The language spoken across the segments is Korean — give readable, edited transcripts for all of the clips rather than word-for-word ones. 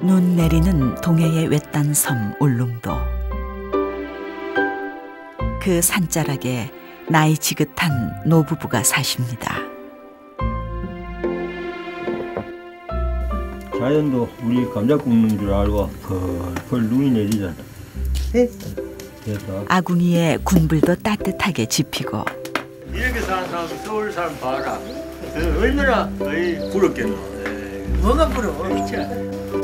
눈 내리는 동해의 외딴 섬 울릉도. 그 산자락에 나이 지긋한 노부부가 사십니다. 자연도 우리 감자 굽는 줄 알고 펄펄 눈이 내리잖아. 됐어. 아궁이에 군불도 따뜻하게 지피고 이렇게 사는 사람 서울 사람 봐라. 얼마나 부럽겠노. 뭐가 부러워?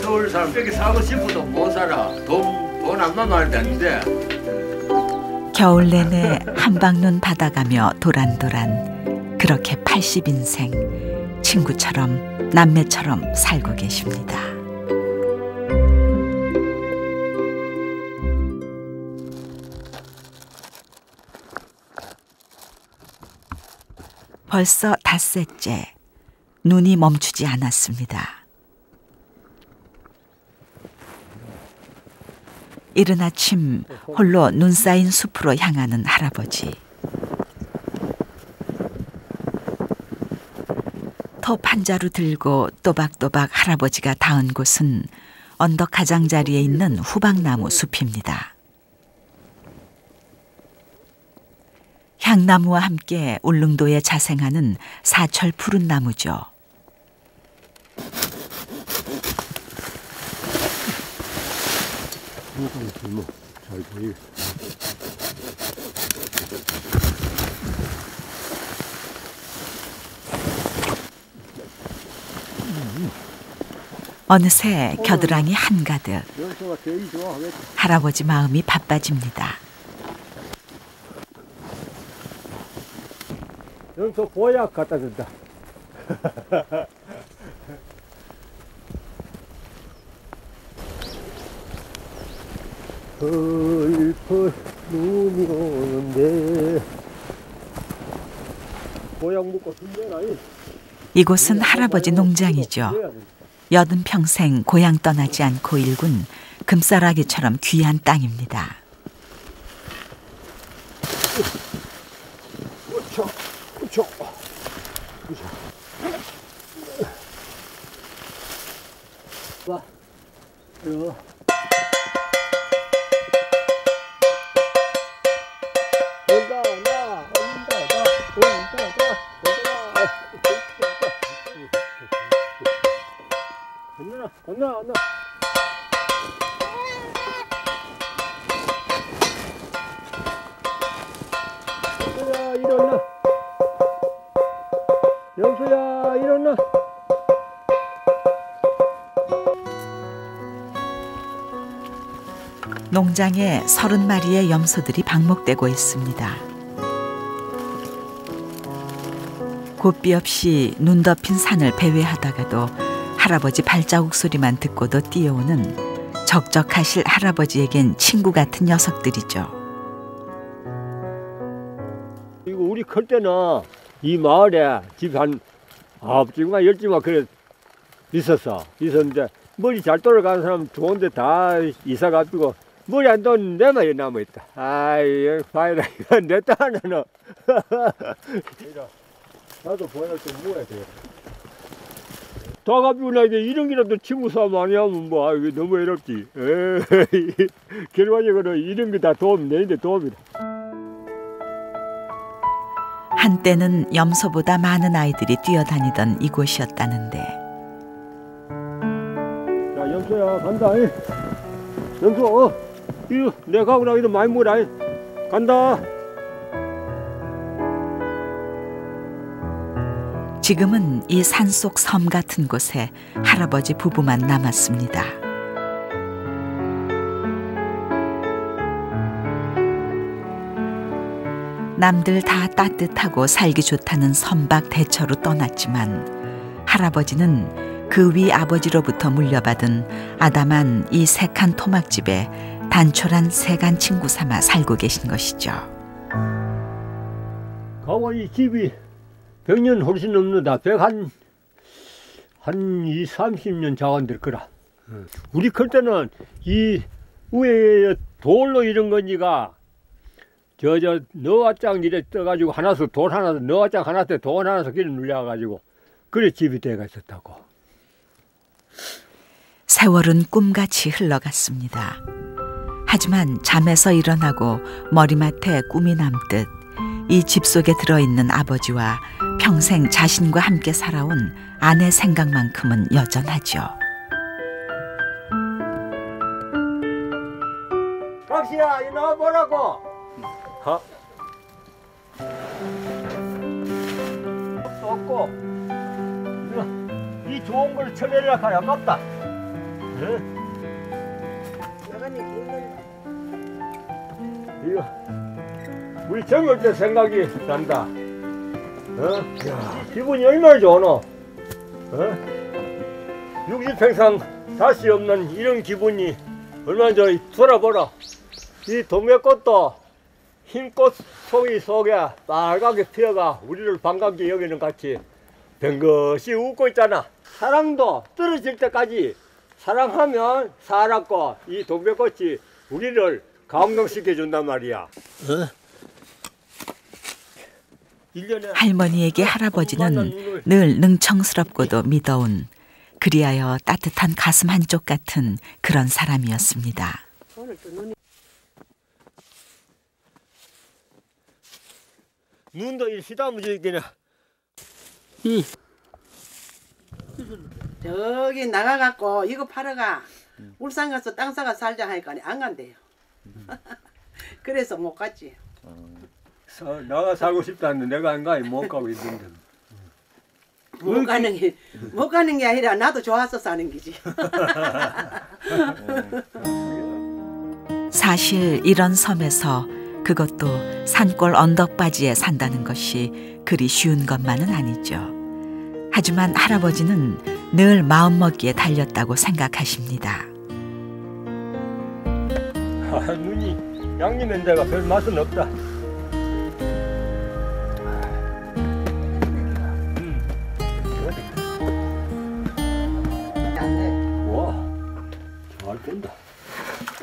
서울 사람 이렇게 살고 싶어도 못 살아. 돈 안 만나는 데 아닌데. 겨울 내내 한방눈 받아가며 도란도란 그렇게 80인생 친구처럼 남매처럼 살고 계십니다. 벌써 닷새째 눈이 멈추지 않았습니다. 이른 아침 홀로 눈 쌓인 숲으로 향하는 할아버지. 톱 한 자루 들고 또박또박 할아버지가 닿은 곳은 언덕 가장자리에 있는 후박나무 숲입니다. 향나무와 함께 울릉도에 자생하는 사철 푸른 나무죠. 잘 보이. 어느새 겨드랑이 한가득. 할아버지 마음이 바빠집니다. 연서 보약 갖다 준다. 펄펄 눈이 오는데 보약 먹고 숨겨놔. 이곳은 할아버지 농장이죠. 80평생 고향 떠나지 않고 일군 금싸라기처럼 귀한 땅입니다. 그쵸. 와, 이거. 온나. 영수야 일어나. 영수야 일어나. 농장에 30마리의 염소들이 방목되고 있습니다. 곱비 없이 눈 덮인 산을 배회하다가도 할아버지 발자국 소리만 듣고도 뛰어오는 적적하실 할아버지에겐 친구 같은 녀석들이죠. 이거 우리 클 때는 이 마을에 집 한 9집인가 10집인가 그래 있었는데 머리 잘 돌아가는 사람 좋은데 다 이사 가지고 머리 안 도는 내만 남아있다. 아이 봐라 이거 내 딸 하나는. 나도 보낼 때 뭐야 돼. 다 가지고 나 이제 이런 게라도 친구 싸움 많이 하면 뭐 이게 너무 외롭지. 결과적으로 이런 게 다 도움 내인데 도움이다. 한때는 염소보다 많은 아이들이 뛰어다니던 이곳이었다는데. 자 염소야 간다. 염소 이거 내가 하고 나기도 많이 먹어라. 간다. 지금은 이 산속 섬 같은 곳에 할아버지 부부만 남았습니다. 남들 다 따뜻하고 살기 좋다는 선박 대처로 떠났지만 할아버지는 그 위 아버지로부터 물려받은 아담한 이 색한 토막집에 단촐한 세간 친구 삼아 살고 계신 것이죠. 가와 이 집이 100년 훨씬 넘는다. 100한 20, 30년 자원 될 거라. 우리 클 때는 이 위에 돌로 이런 건지가 너와짱 이래 떠가지고 하나서 돌 하나 너와짱 하나 때 돈 하나서 길을 눌려가지고 그래 집이 돼가 있었다고. 세월은 꿈같이 흘러갔습니다. 하지만 잠에서 일어나고 머리맡에 꿈이 남듯 이 집 속에 들어있는 아버지와 평생 자신과 함께 살아온 아내 생각만큼은 여전하죠. 박씨야, 이 나와보라고. 없고 이 좋은 걸 쳐내려 하야 아깝다. 이거 우리 젊을 때 생각이 난다. 야, 기분이 얼마나 좋노. 60평상 다시 없는 이런 기분이 얼마나 좋아. 돌아보라. 이 동백꽃도 흰꽃 속에 빨갛게 피어가 우리를 반갑게 여기는 같이 뱅긋이 웃고 있잖아. 사랑도 떨어질 때까지 사랑하면 살았고 이 동백꽃이 우리를 감동시켜 준단 말이야. 할머니에게 할아버지는 늘 능청스럽고도 미더운, 그리하여 따뜻한 가슴 한쪽 같은 그런 사람이었습니다. 눈도 일시다무지겠네. 저기 나가갖고 이거 팔아가 울산 가서 땅 사가 살자 하니까 안 간대요. 그래서 못 갔지. 나가 살고 싶다는데 내가 안 가니 못 가고 있는데. 못 가는 게 아니라 나도 좋아서 사는 기지. 사실 이런 섬에서, 그것도 산골 언덕바지에 산다는 것이 그리 쉬운 것만은 아니죠. 하지만 할아버지는 늘 마음먹기에 달렸다고 생각하십니다. 눈이 양념한 데가 별 맛은 없다. 와, 잘 된다.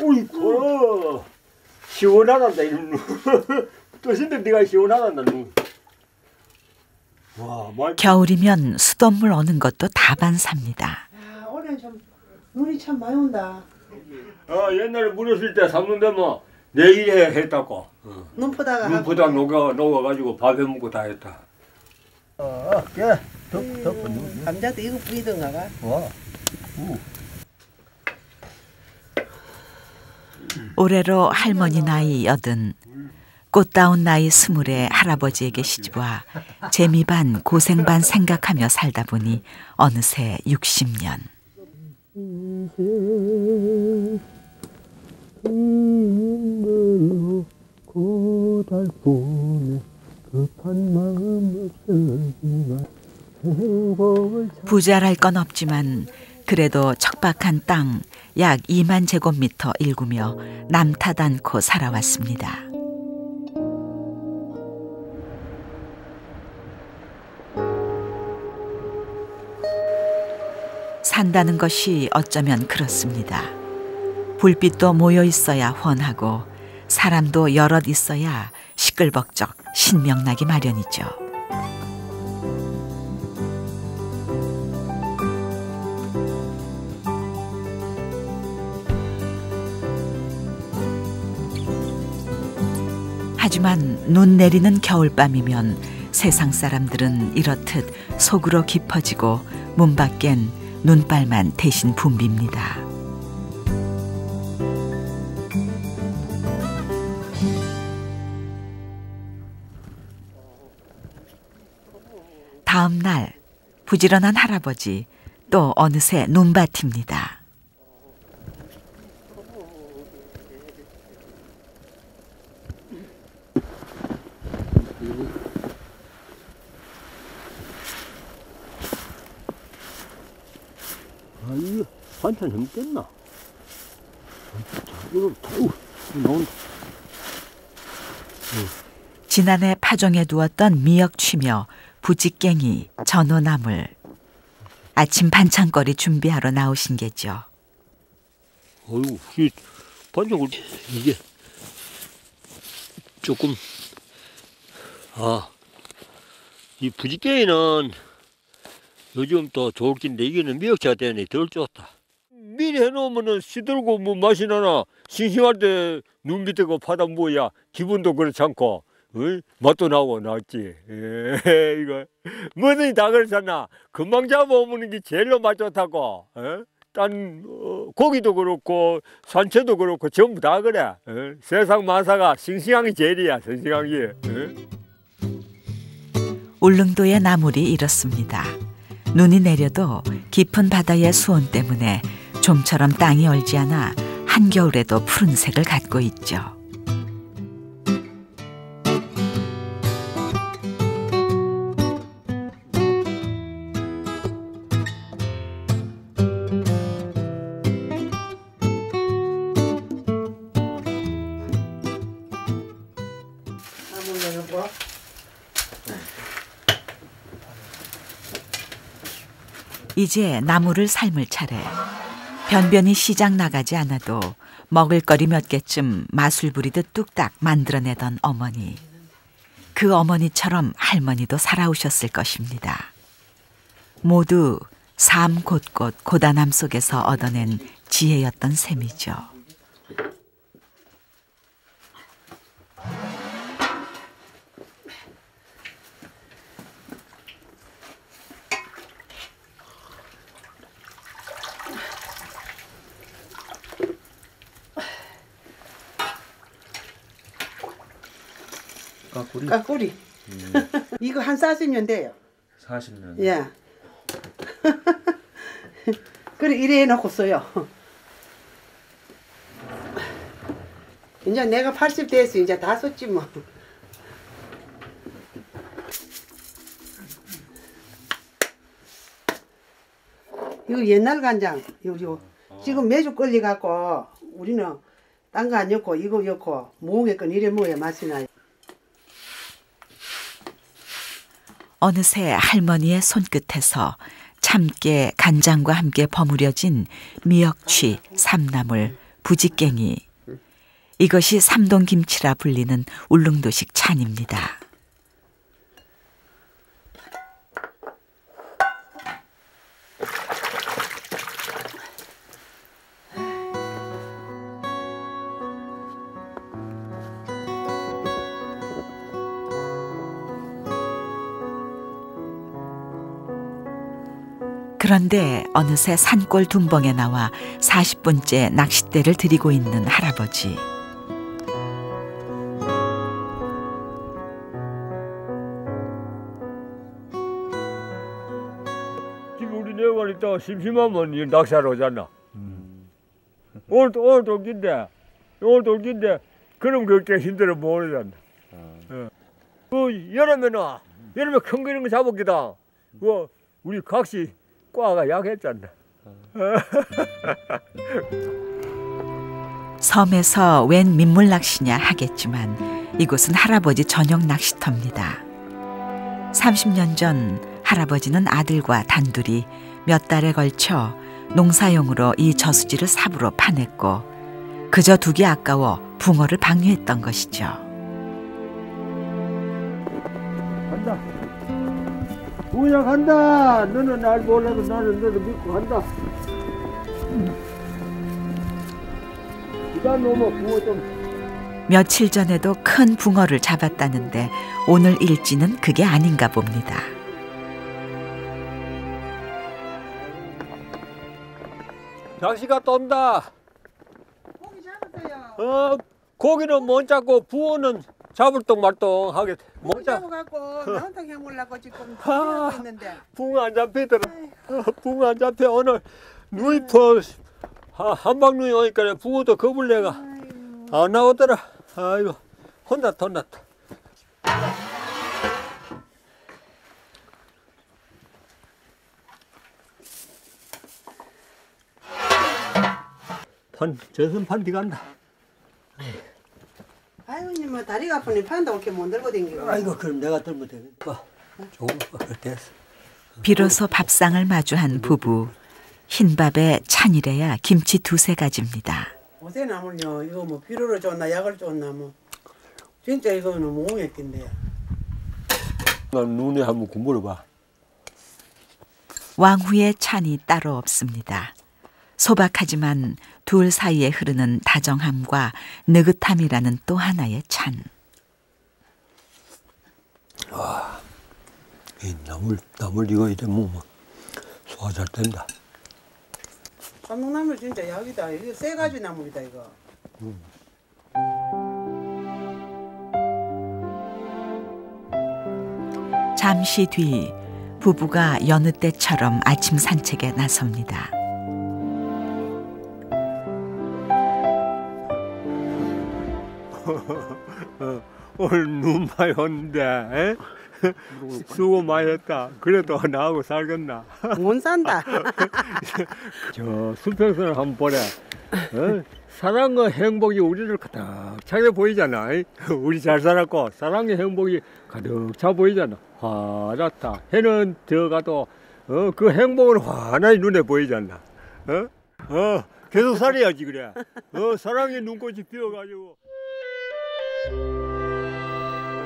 어이구, 시원하단다 이런 눈. 뜻인데 네가 시원하단다 눈. 와, 겨울이면 수돗물 오는 것도 다반사입니다. 올해는 좀 눈이 참 많이 온다. 옛날에 물 없을 때 삼는데 뭐 내일 했다고. 눈 보다가 녹아가지고 밥 해먹고 다 했다. 예, 덮어. 감자도 이거 뿌리던가 봐. 와. 올해로 할머니 나이 80, 꽃다운 나이 20의 할아버지에게 시집와 재미 반 고생 반 생각하며 살다 보니 어느새 60년. 부자랄 건 없지만 그래도 척박한 땅 약 2만 제곱미터 일구며 남탓 않고 살아왔습니다. 산다는 것이 어쩌면 그렇습니다. 불빛도 모여 있어야 훤하고 사람도 여럿 있어야 시끌벅적 신명나기 마련이죠. 하지만 눈 내리는 겨울밤이면 세상 사람들은 이렇듯 속으로 깊어지고 문 밖엔 눈발만 대신 붐빕니다. 다음 날 부지런한 할아버지 또 어느새 눈밭입니다. 이거 반찬 잘못됐나? 이거 나온다. 지난해 파종해 두었던 미역 취며 부찌깽이, 전어나물. 아침 반찬거리 준비하러 나오신 게죠. 어이구, 이 반찬을 이게 조금 이 부지깽이는 요즘 또 좋을 긴데 이게는 미역치가 되니 덜 좋다. 미리 해놓으면은 시들고 뭐 맛이 나나. 싱싱할 때 눈 밑에 거 파다 뭐야. 기분도 그렇지 않고. 어이? 맛도 나고 나왔지. 이거 뭐든지 다 그렇잖아. 금방 잡아오는 게 제일로 맛 좋다고. 딴 고기도 그렇고 산채도 그렇고 전부 다 그래. 세상 만사가 싱싱한 게 제일이야. 싱싱한 게. 울릉도의 나물이 이렇습니다. 눈이 내려도 깊은 바다의 수온 때문에 좀처럼 땅이 얼지 않아 한겨울에도 푸른색을 갖고 있죠. 이제 나물을 삶을 차례. 변변히 시장 나가지 않아도 먹을거리 몇 개쯤 마술 부리듯 뚝딱 만들어내던 어머니. 그 어머니처럼 할머니도 살아오셨을 것입니다. 모두 삶 곳곳 고단함 속에서 얻어낸 지혜였던 셈이죠. 까꾸리. 이거 한 40년 돼요. 40년. 예. 그래 이래 해놓고 써요. 이제 내가 80 됐어. 이제 다 썼지 뭐. 이거 옛날 간장. 요. 지금 매주 끓여갖고 우리는 딴 거 안 넣고 이거 넣고 무엉이 건 이래 먹어야 맛이 나요. 어느새 할머니의 손끝에서 참깨, 간장과 함께 버무려진 미역취, 삼나물, 부지깽이. 이것이 삼동김치라 불리는 울릉도식 찬입니다. 그런데 어느새 산골 둔벙에 나와 40분째 낚싯대를 들이고 있는 할아버지. 지금 우리 내가 있다가 심심하면 이 낚시하러 오잖아. 오늘 돌긴데 그럼 그렇게 힘들어 모르잖아. 그 여름에 큰 거 이런 거 잡았거든. 우리 각시 꽈가 약했잖아. 섬에서 웬 민물 낚시냐 하겠지만 이곳은 할아버지 전용 낚시터입니다. 30년 전 할아버지는 아들과 단둘이 몇 달에 걸쳐 농사용으로 이 저수지를 삽으로 파냈고 그저 두기 아까워 붕어를 방류했던 것이죠. 간다. 붕어야 간다. 너는 날 몰라도 나는 너를 믿고 간다. 기다 놓으면 붕어 좀. 며칠 전에도 큰 붕어를 잡았다는데 오늘 일지는 그게 아닌가 봅니다. 낚시 갔다 온다. 고기 잡았어요. 고기는 못 잡고 붕어는 잡을똥 말똥 하게 못 잡아갖고 나한테 해먹으려고 지금 아. 하고 있는데. 붕어 안 잡히더라. 붕어 안 잡혀. 오늘 눈이 퍼 한방눈이 오니까 붕어도 겁을 내가 안 나오더라. 아이고 혼났다. 저선 디 간다. 아유, 뭐 다리가 아프니 판다 이렇게 못 들고 댕기고. 아이고 그럼 내가 들면 되겠다. 좋은 거 됐어. 비로소 밥상을 마주한 부부. 흰밥에 찬이래야 김치 2-3가지입니다. 요새 나물요. 이거 뭐 비료를 줬나 약을 줬나 뭐. 진짜 이거는 몽했긴데. 난 눈에 한번 물어봐. 왕후의 찬이 따로 없습니다. 소박하지만 둘 사이에 흐르는 다정함과 느긋함이라는 또 하나의 찬. 이 나물 이거 이래 먹으면 소화 잘 된다. 감동나물 진짜 약이다. 이거 세 가지 나물이다 이거. 잠시 뒤 부부가 여느 때처럼 아침 산책에 나섭니다. 오늘 눈 많이 왔는데 수고 많이 했다. 그래도 나하고 살겠나? 못 산다. 저 수평선을 한번 보래. 사랑과 행복이 우리를 가득 차게 보이잖아. 우리 잘 살았고 사랑의 행복이 가득 차 보이잖아. 화났다. 해는 들어가도 그 행복은 환하게 눈에 보이잖아. 계속 살아야지 그래. 사랑의 눈꽃이 피어가지고.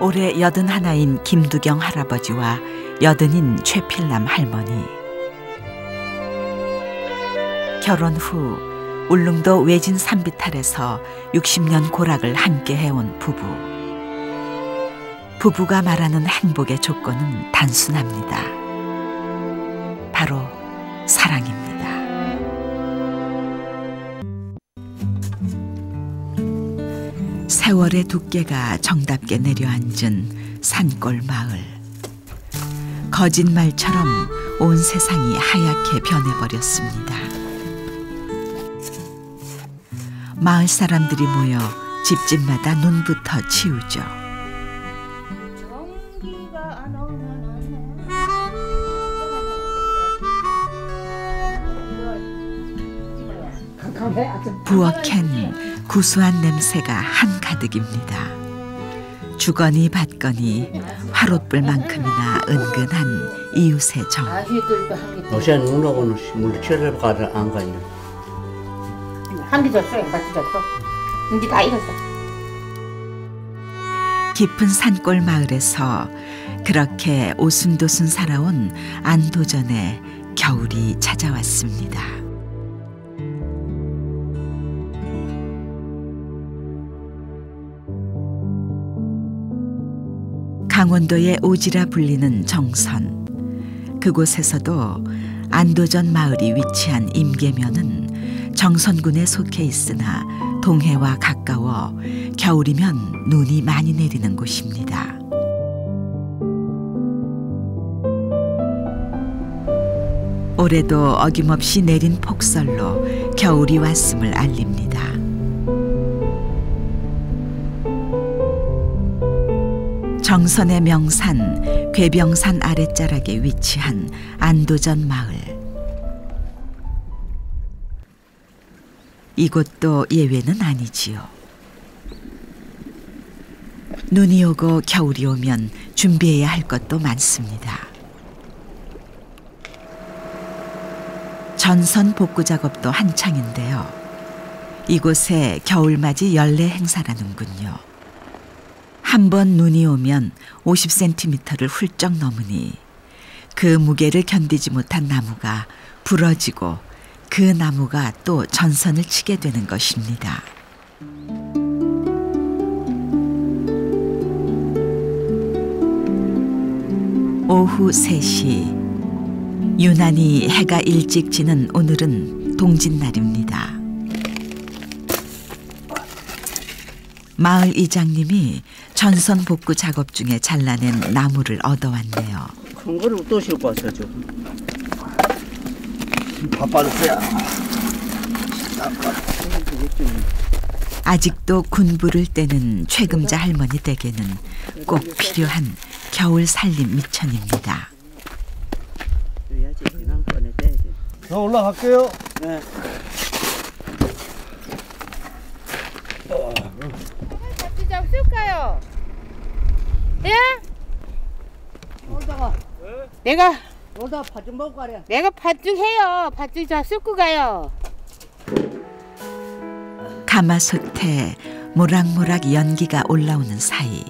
올해 81인 김두경 할아버지와 80인 최필남 할머니. 결혼 후 울릉도 외진 산비탈에서 60년 고락을 함께 해온 부부. 부부가 말하는 행복의 조건은 단순합니다. 바로 사랑입니다. 세월의 두께가 정답게 내려앉은 산골 마을. 거짓말처럼 온 세상이 하얗게 변해버렸습니다. 마을 사람들이 모여 집집마다 눈부터 치우죠. 부엌엔 구수한 냄새가 한가득입니다. 주거니 받거니 화롯불만큼이나 은근한 이웃의 정. 어제 눈하고는 물질을 가를 안 가냐. 한 개 줬어요. 같이 줬어. 이제 다 익었어. 깊은 산골 마을에서 그렇게 오순도순 살아온 안도전의 겨울이 찾아왔습니다. 강원도의 오지라 불리는 정선. 그곳에서도 안도전 마을이 위치한 임계면은 정선군에 속해 있으나 동해와 가까워 겨울이면 눈이 많이 내리는 곳입니다. 올해도 어김없이 내린 폭설로 겨울이 왔음을 알립니다. 정선의 명산 괴병산 아랫자락에 위치한 안도전 마을. 이곳도 예외는 아니지요. 눈이 오고 겨울이 오면 준비해야 할 것도 많습니다. 전선 복구 작업도 한창인데요. 이곳에 겨울맞이 연례 행사라는군요. 한 번 눈이 오면 50cm를 훌쩍 넘으니 그 무게를 견디지 못한 나무가 부러지고 그 나무가 또 전선을 치게 되는 것입니다. 오후 3시, 유난히 해가 일찍 지는 오늘은 동짓날입니다. 마을 이장님이 전선 복구 작업 중에 잘라낸 나무를 얻어왔네요. 큰 거를 또 싣고 왔어 지금. 바빠졌어요. 아직도 군부를 떼는 최금자 할머니 댁에는 꼭 필요한 겨울 살림 미천입니다. 저 올라갈게요. 네. 같이 잡술까요? 예? 내가 놀다 팥좀 먹고 가래. 내가 팥죽 해요. 팥죽 잡술고 가요. 가마솥에 모락모락 연기가 올라오는 사이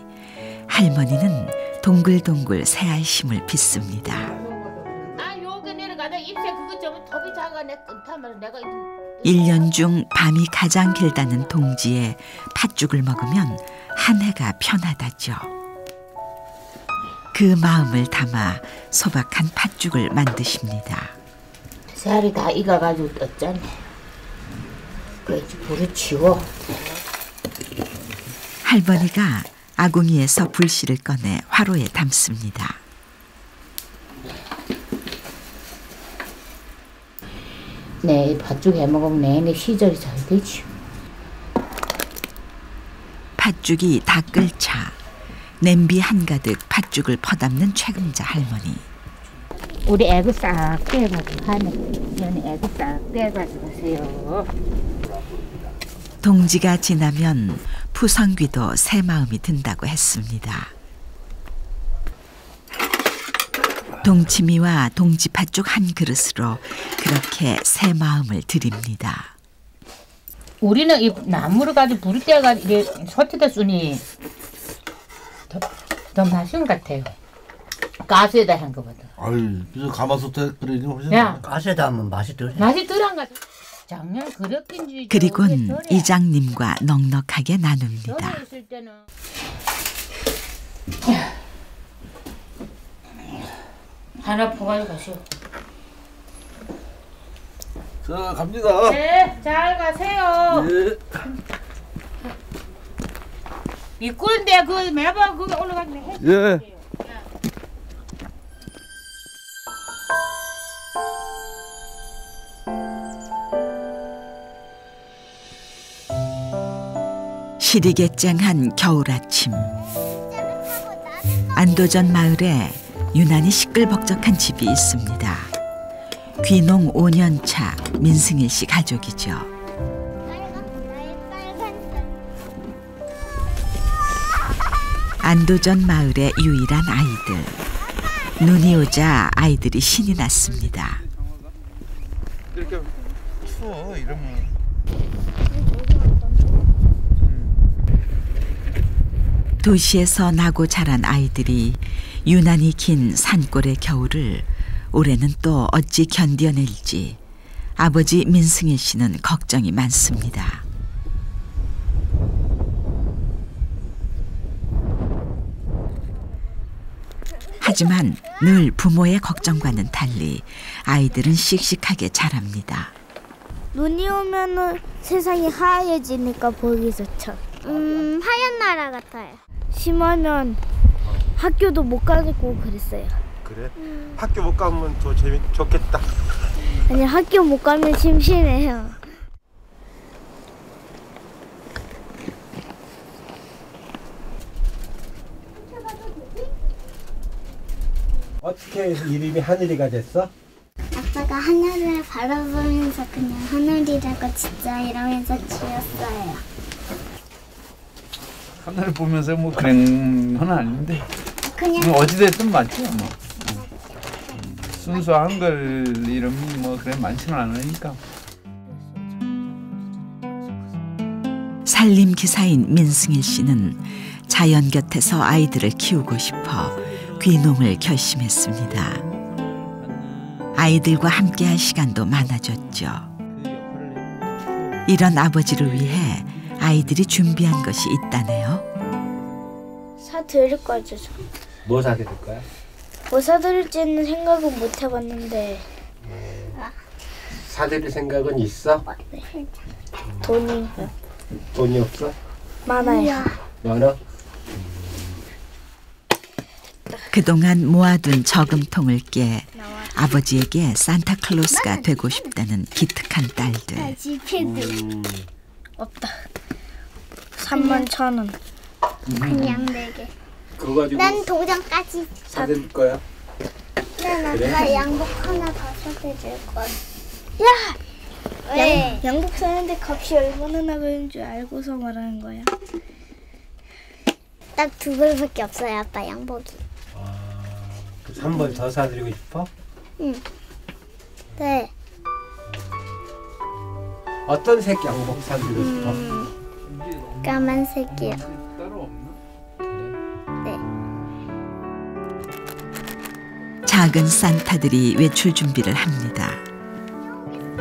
할머니는 동글동글 새알심을 빚습니다. 아, 요게 내려가 가다 입새 그거 좀 톱이 작아 내 끊다면 내가 1년 중 밤이 가장 길다는 동지에 팥죽을 먹으면 한 해가 편하다죠. 그 마음을 담아 소박한 팥죽을 만드십니다. 살이 다 익어가지고 떴잖아. 그래 불을 치워. 할머니가 아궁이에서 불씨를 꺼내 화로에 담습니다. 네, 팥죽 해먹으면 내내 시절이 잘 되지. 팥죽이 다 끓자 냄비 한가득 팥죽을 퍼담는 최금자 할머니. 우리 애기 싹 떼가지고 하네. 연이 애기 싹 떼가지고 가세요. 동지가 지나면 푸성귀도 새 마음이 든다고 했습니다. 동치미와 동지 팥죽 한 그릇으로 그렇게 새 마음을 드립니다. 우리는 이 나무를 가지고 불을 떼가지고 이게 솥에다 쓰니 더 맛있는 것 같아요. 가스에다 한 거보다. 아유, 그래서 가마솥에 끓이니 훨씬. 야, 가스에다 하면 맛이 덜해. 맛이 덜한 것 같아. 작년 그렇긴 줄. 그리곤 이장님과 넉넉하게 나눕니다. 전에 있을 때는 하나 퍼가지고 가시오. 자, 갑니다. 네, 잘 가세요. 예. 이 꿀인데 그 매번 그거 올라가면 해. 예. 시리개쨍한 겨울 아침, 안도전 마을에 유난히 시끌벅적한 집이 있습니다. 귀농 5년차 민승일 씨 가족이죠. 안도전 마을의 유일한 아이들. 눈이 오자 아이들이 신이 났습니다. 이렇게 추워 이러면. 도시에서 나고 자란 아이들이 유난히 긴 산골의 겨울을 올해는 또 어찌 견뎌낼지 아버지 민승일 씨는 걱정이 많습니다. 하지만 늘 부모의 걱정과는 달리 아이들은 씩씩하게 자랍니다. 눈이 오면은 세상이 하얘지니까 보기 좋죠. 하얀 나라 같아요. 심하면 학교도 못 가고 그랬어요. 그래? 학교 못 가면 더 좋겠다. 아니 학교 못 가면 심심해요. 어떻게 해서 이름이 하늘이가 됐어? 아빠가 하늘을 바라보면서 그냥 하늘이라고 진짜 이러면서 지었어요. 하늘 보면서 뭐 그런 건 아닌데 그냥 어찌됐든 많죠 뭐. 순수 한글 이름이 뭐 그래 많지는 않으니까. 살림 기사인 민승일 씨는 자연 곁에서 아이들을 키우고 싶어 귀농을 결심했습니다. 아이들과 함께할 시간도 많아졌죠. 이런 아버지를 위해 아이들이 준비한 것이 있다네요. 사드릴 거죠. 뭐 사게 될 거야? 뭐 사드릴지는 생각은 못 해봤는데 사드릴 생각은 있어? 돈이 없어? 많아요. 많아? 그동안 모아둔 저금통을 깨 아버지에게 산타클로스가 되고 싶다는 기특한 딸들. 없다. 31,000원. 그냥 4개. 그거 가지고 난 도장까지 사드릴 거야? 난 아빠 그래? 양복 하나 더 사줄 거야. 야! 왜? 양복 사는데 값이 얼마나 나가는 줄 알고서 말하는 거야. 딱 2벌밖에 없어요, 아빠 양복이. 그래서 한 번 더 사드리고 싶어? 응. 네. 어떤 색 양복 사드리고 싶어? 까만색이요. 따로 없나? 네. 작은 산타들이 외출 준비를 합니다.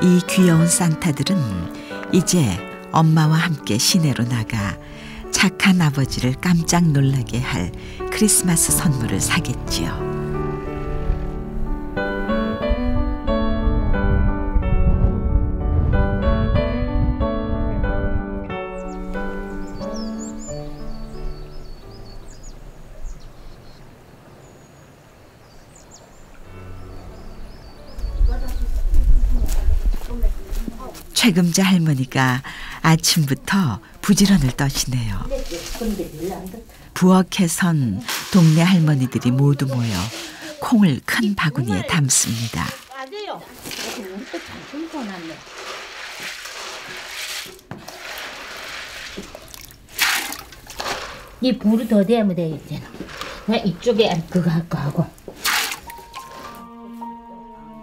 이 귀여운 산타들은 이제 엄마와 함께 시내로 나가 착한 아버지를 깜짝 놀라게 할 크리스마스 선물을 사겠지요. 최금자 할머니가 아침부터 부지런을 떠시네요. 부엌에선 동네 할머니들이 모두 모여 콩을 큰 바구니에 담습니다. 이 불을 더 대면 되겠잖아. 이쪽에 그거 하고.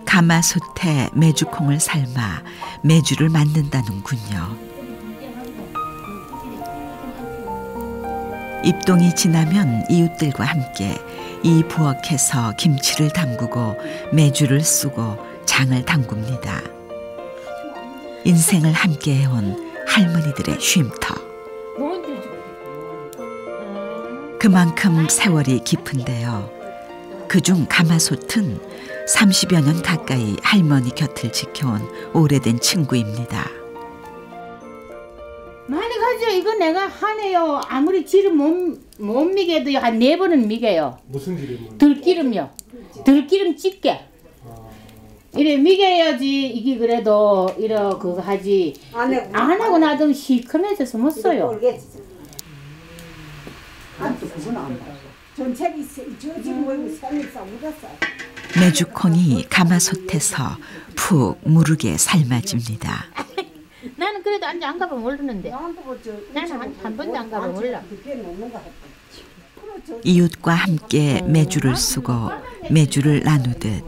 가마솥에 메주콩을 삶아 메주를 만든다는군요. 입동이 지나면 이웃들과 함께 이 부엌에서 김치를 담그고 메주를 쓰고 장을 담굽니다. 인생을 함께 해온 할머니들의 쉼터. 그만큼 세월이 깊은데요. 그중 가마솥은 30여 년 가까이 할머니 곁을 지켜온 오래된 친구입니다. 많이 가죠. 이거 내가 하네요. 아무리 지를 못 미게도 한 4번은 미게요. 무슨 기름이요? 들기름요. 들기름 집게. 이래 미게야지 이게 그래도 이래 그거 하지. 안 하고 나도 시커매져서 못 써요. 메주콩이 가마솥에서 푹 무르게 삶아집니다. 나는 그래도 안 가보면 모르는데. 나는 한 번도 안 가보면 몰라. 이웃과 함께 메주를 쓰고 메주를 나누듯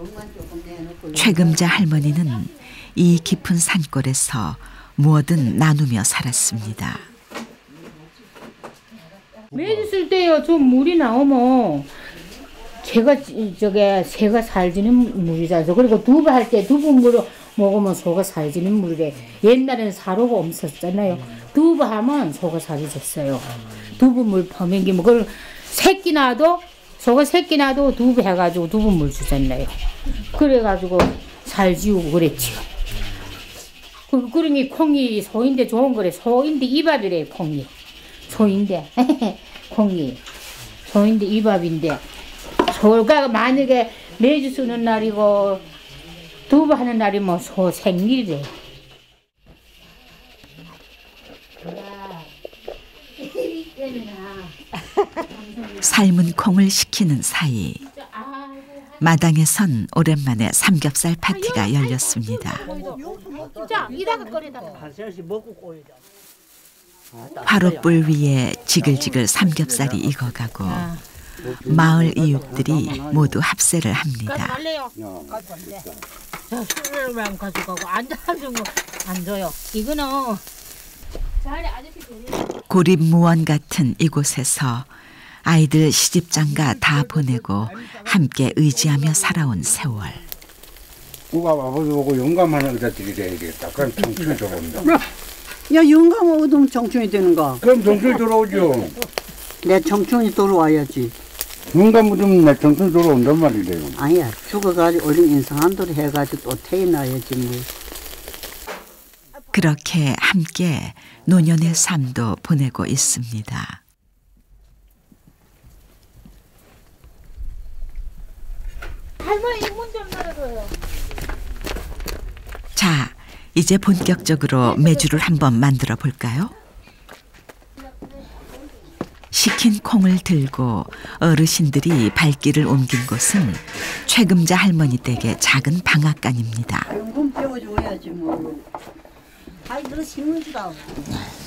최금자 할머니는 이 깊은 산골에서 뭐든 나누며 살았습니다. 메주 쓸 때요, 좀 물이 나오면 새가 살지는 물이잖아요. 그리고 두부 할 때 두부 물을 먹으면 소가 살지는 물이래. 옛날에는 사료가 없었잖아요. 두부 하면 소가 살이 졌어요. 두부 물 퍼먹이면 그걸 새끼 나도 소가 새끼 나도 두부 해가지고 두부 물 주잖아요. 그래가지고 살 지우고 그랬지요. 그러니 콩이 소인데 좋은 거래. 소인데 이밥이래 콩이. 소인데 콩이 소인데 이밥인데 소가 만약에 매주 쓰는 날이고 두부 하는 날이면 소 생일이래. 삶은 콩을 식히는 사이 마당에선 오랜만에 삼겹살 파티가 열렸습니다. 화롯불 위에 지글지글 삼겹살이 익어가고 마을 이웃들이 모두 합세를 합니다. 술만 가져가고 안 줘요. 이거는 고립무원 같은 이곳에서 아이들 시집장가 다 보내고 함께 의지하며 살아온 세월. 누가 아버지 보고 용감한 여자들이 돼야겠다. 그럼 청춘이 들어온다. 야, 영감하고도 청춘이 되는가? 그럼 청춘이 들어오죠. 내 청춘이 돌아와야지. 용감 묻으면 내 청춘이 들어온단 말이래요. 아니야, 죽어가지고 얼른 인상한도로 해가지고 또 태어나야지 뭐. 그렇게 함께 노년의 삶도 보내고 있습니다. 할머니 문 좀 열어줘요. 자, 이제 본격적으로 메주를 한번 만들어 볼까요? 식힌 콩을 들고 어르신들이 발길을 옮긴 곳은 최금자 할머니 댁의 작은 방앗간입니다. 연금 배워줘야지 뭐. 아이들 심는 줄 알고.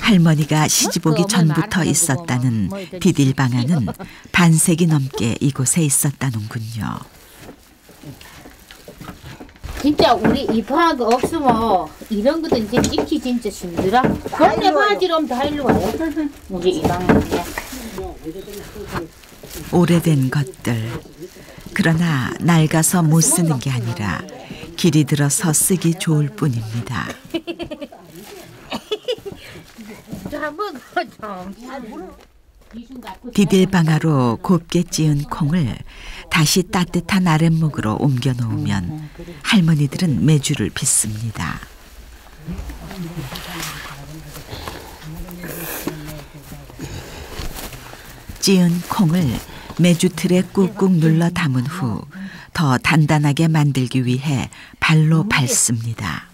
할머니가 시집 오기 전부터 있었다는 비딜 방안은 반세기 넘게 이곳에 있었다는군요. 진짜 우리 이 방학 없으면 이런 것도 이제 찍기 진짜 힘들어. 동네 바지럼 다 일로 와요. 우리 이 방학에. 오래된 것들, 그러나 낡아서 못 쓰는 게 아니라 길이 들어서 쓰기 좋을 뿐입니다. 디딜방아로 곱게 찌은 콩을 다시 따뜻한 아랫목으로 옮겨 놓으면 할머니들은 메주를 빚습니다. 찌은 콩을 메주틀에 꾹꾹 눌러 담은 후 더 단단하게 만들기 위해 발로 밟습니다.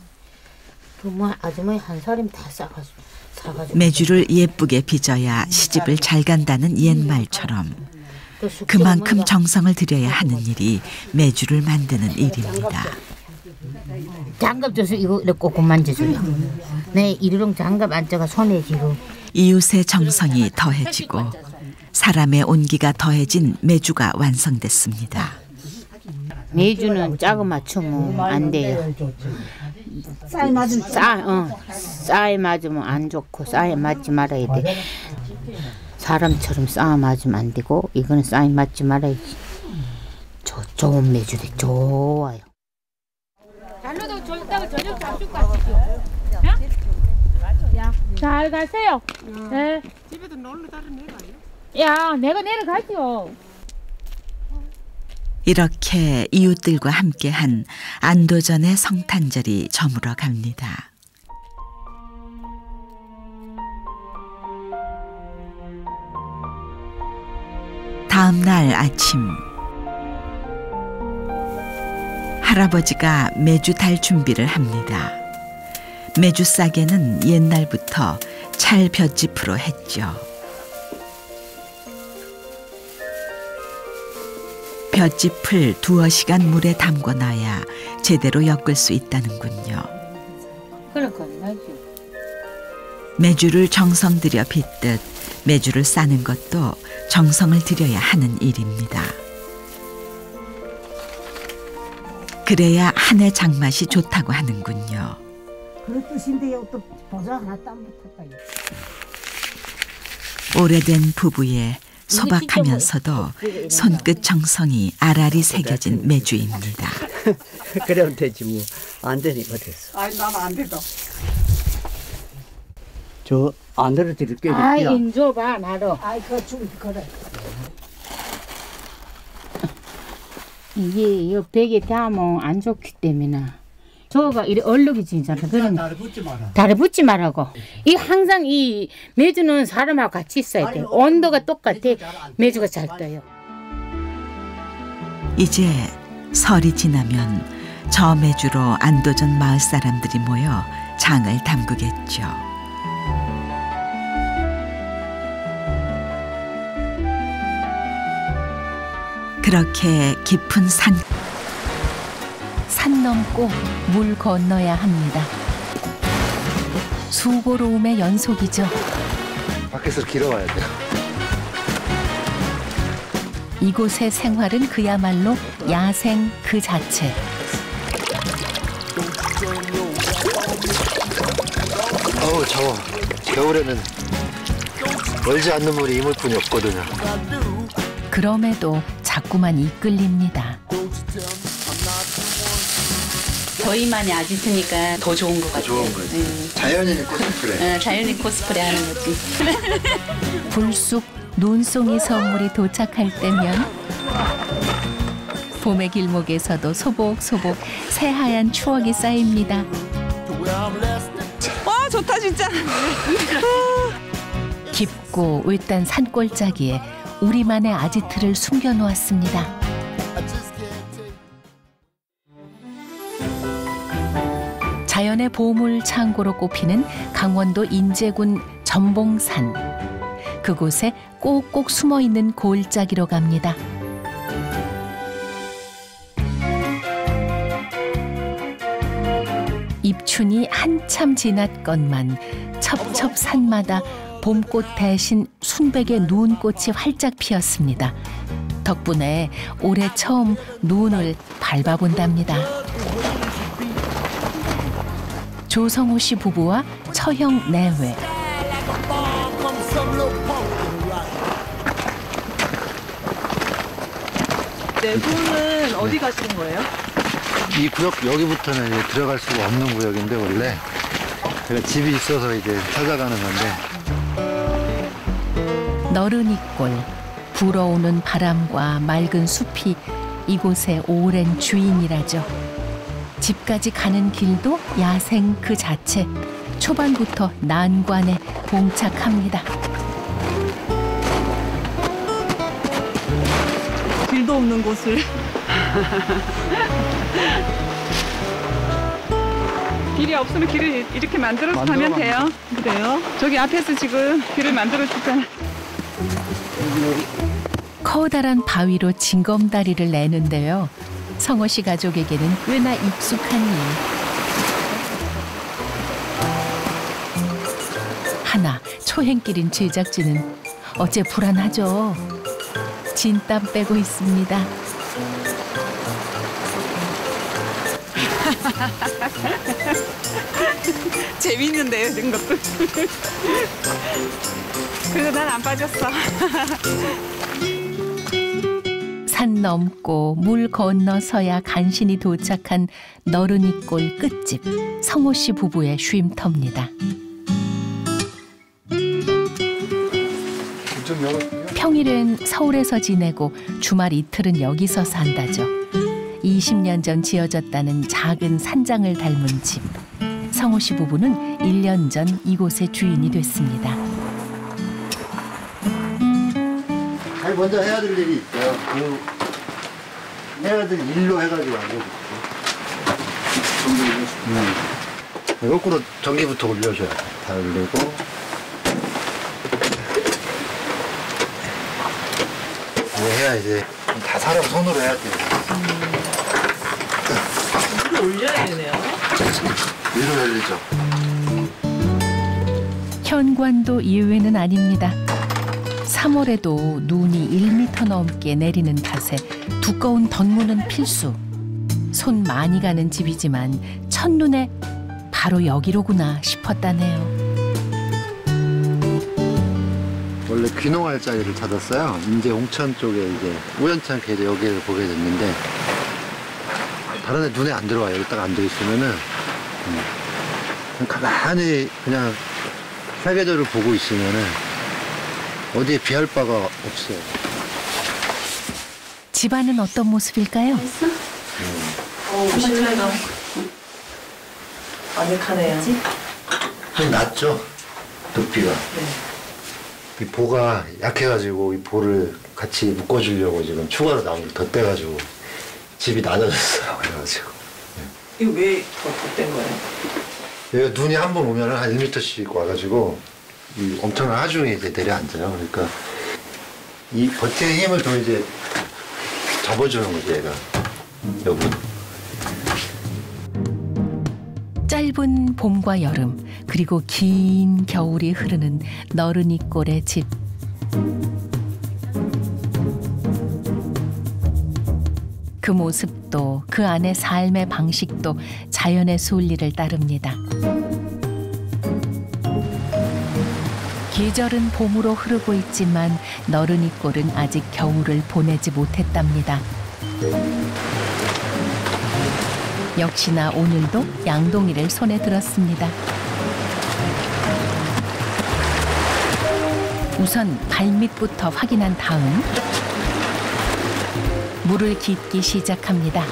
아주머니 한 사람 다 싸가지고. 메주를 예쁘게 빚어야 시집을 잘 간다는 옛말처럼 그만큼 정성을 들여야 하는 일이 메주를 만드는 일입니다. 장갑 줘서 이거 꼭 만져줘요. 네, 일용 장갑 안자가 손에 지금. 이웃의 정성이 더해지고 사람의 온기가 더해진 메주가 완성됐습니다. 메주는 짜고 맞추면 안 돼요. 쌀 맞으면 쌀 맞으면 안 좋고 쌀 맞지 말아야 돼. 사람처럼 쌀 맞으면 안 되고 이거는 쌀 맞지 말아야지. 좋은 메주돼. 좋아요. 달로도 저녁 잡수고 가시죠. 잘 가세요. 네. 집에도 놀러 다른 내려가요? 야, 내가 내려가죠. 이렇게 이웃들과 함께한 안도전의 성탄절이 저물어 갑니다. 다음 날 아침 할아버지가 메주 달 준비를 합니다. 메주 싸개는 옛날부터 찰 볏짚으로 했죠. 볏짚을 두어 시간 물에 담궈놔야 제대로 엮을 수 있다는군요. 메주를 정성 들여 빚듯 메주를 싸는 것도 정성을 들여야 하는 일입니다. 그래야 한 해 장맛이 좋다고 하는군요. 그런 뜻인데요. 또 보자 하나 땀 붙을까요? 오래된 부부의 소박하면서도 손끝 정성이 알알이 새겨진 메주입니다. 그래면 되지 뭐. 안 되니까 됐어. 아니 나는 안 된다. 저 안으로 드릴게요. 아이 인줘봐 나도. 아이 그거 좀 그래. 이게 이 벽에 닿으면 안 좋기 때문에 저가 이래 얼룩이 지잖아. 그러면 다리 붙지 말라고. 이 항상 이 메주는 사람하고 같이 있어야 돼. 온도가 똑같아. 메주가 잘 떠요. 이제 설이 지나면 저 메주로 안도전 마을 사람들이 모여 장을 담그겠죠. 그렇게 깊은 산 넘고 물 건너야 합니다. 수고로움의 연속이죠. 밖에서 길어와야 돼요. 이곳의 생활은 그야말로 야생 그 자체. 어우 더워. 겨울에는 멀지 않는 물이 이물뿐이 없거든요. 그럼에도 자꾸만 이끌립니다. 저희만이 아지트니까 더 좋은 것 같아요. 좋은 거지. 자연인 코스프레. 자연인 코스프레 하는 거지. 불쑥 논송이 선물이 도착할 때면 봄의 길목에서도 소복소복 새하얀 추억이 쌓입니다. 와 좋다 진짜. 깊고 외딴 산골짜기에 우리만의 아지트를 숨겨놓았습니다. 자연의 보물 창고로 꼽히는 강원도 인제군 전봉산. 그곳에 꼭꼭 숨어있는 골짜기로 갑니다. 입춘이 한참 지났건만 첩첩산마다 봄꽃 대신 순백의 누운꽃이 활짝 피었습니다. 덕분에 올해 처음 눈을 밟아본답니다. 조성호 씨 부부와 처형 내외. 네 분은 어디 가시는 거예요? 이 구역 여기부터는 이제 들어갈 수가 없는 구역인데 원래 제가 집이 있어서 이제 찾아가는 건데. 너른이골, 불어오는 바람과 맑은 숲이 이곳의 오랜 주인이라죠. 집까지 가는 길도 야생 그 자체. 초반부터 난관에 봉착합니다. 길도 없는 곳을. 길이 없으면 길을 이렇게 만들어서 가면 돼요. 그래요? 저기 앞에서 지금 길을 만들어 줬잖아요. 커다란 바위로 징검다리를 내는데요. 성호 씨 가족에게는 꽤나 익숙한 일. 하나 초행길인 제작진은 어째 불안하죠. 진땀 빼고 있습니다. 재밌는데요, 이런 것도. 그래도 난 안 빠졌어. 산 넘고 물 건너서야 간신히 도착한 너른이골 끝집. 성호 씨 부부의 쉼터입니다. 평일엔 서울에서 지내고 주말 이틀은 여기서 산다죠. 20년 전 지어졌다는 작은 산장을 닮은 집. 성호 씨 부부는 1년 전 이곳의 주인이 됐습니다. 아니 먼저 해야 될 일이 있어요. 해야 될 일로 해가지고 안 되고. 거꾸로 전기부터 올려줘야 돼. 다 올리고. 이거 해야 이제 다 사람 손으로 해야 돼. 물을 올려야 되네요. 위로 열리죠. 현관도 예외는 아닙니다. 3월에도 눈이 1m 넘게 내리는 탓에 두꺼운 덧문은 필수. 손 많이 가는 집이지만 첫눈에 바로 여기로구나 싶었다네요. 원래 귀농할 자리를 찾았어요. 인제 옹천 쪽에 이제 우연찮게 이제 여기를 보게 됐는데 다른 데 눈에 안 들어와요. 여기 딱 앉아 있으면은 가만히 그냥 사계절을 보고 있으면은 어디에 비할 바가 없어요. 집안은 어떤 모습일까요? 실내가 아늑하네요. 좀 낮죠? 높이가. 이 보가 약해가지고 이 보를 같이 묶어주려고 지금 추가로 나무를 덧대가지고 집이 낮아졌어요. 그래가지고. 이거 왜 덧댄 거예요? 여기가 눈이 한 번 오면 한 1m씩 와가지고 이 엄청난 하중에 이제 내려앉아요. 그러니까 이 버티는 힘을 더 이제 잡아주는 거지, 얘가. 여기. 짧은 봄과 여름, 그리고 긴 겨울이 흐르는 너른이골의 집. 그 모습도 그 안의 삶의 방식도 자연의 순리를 따릅니다. 계절은 봄으로 흐르고 있지만 너른이골은 아직 겨울을 보내지 못했답니다. 역시나 오늘도 양동이를 손에 들었습니다. 우선 발밑부터 확인한 다음 물을 깃기 시작합니다.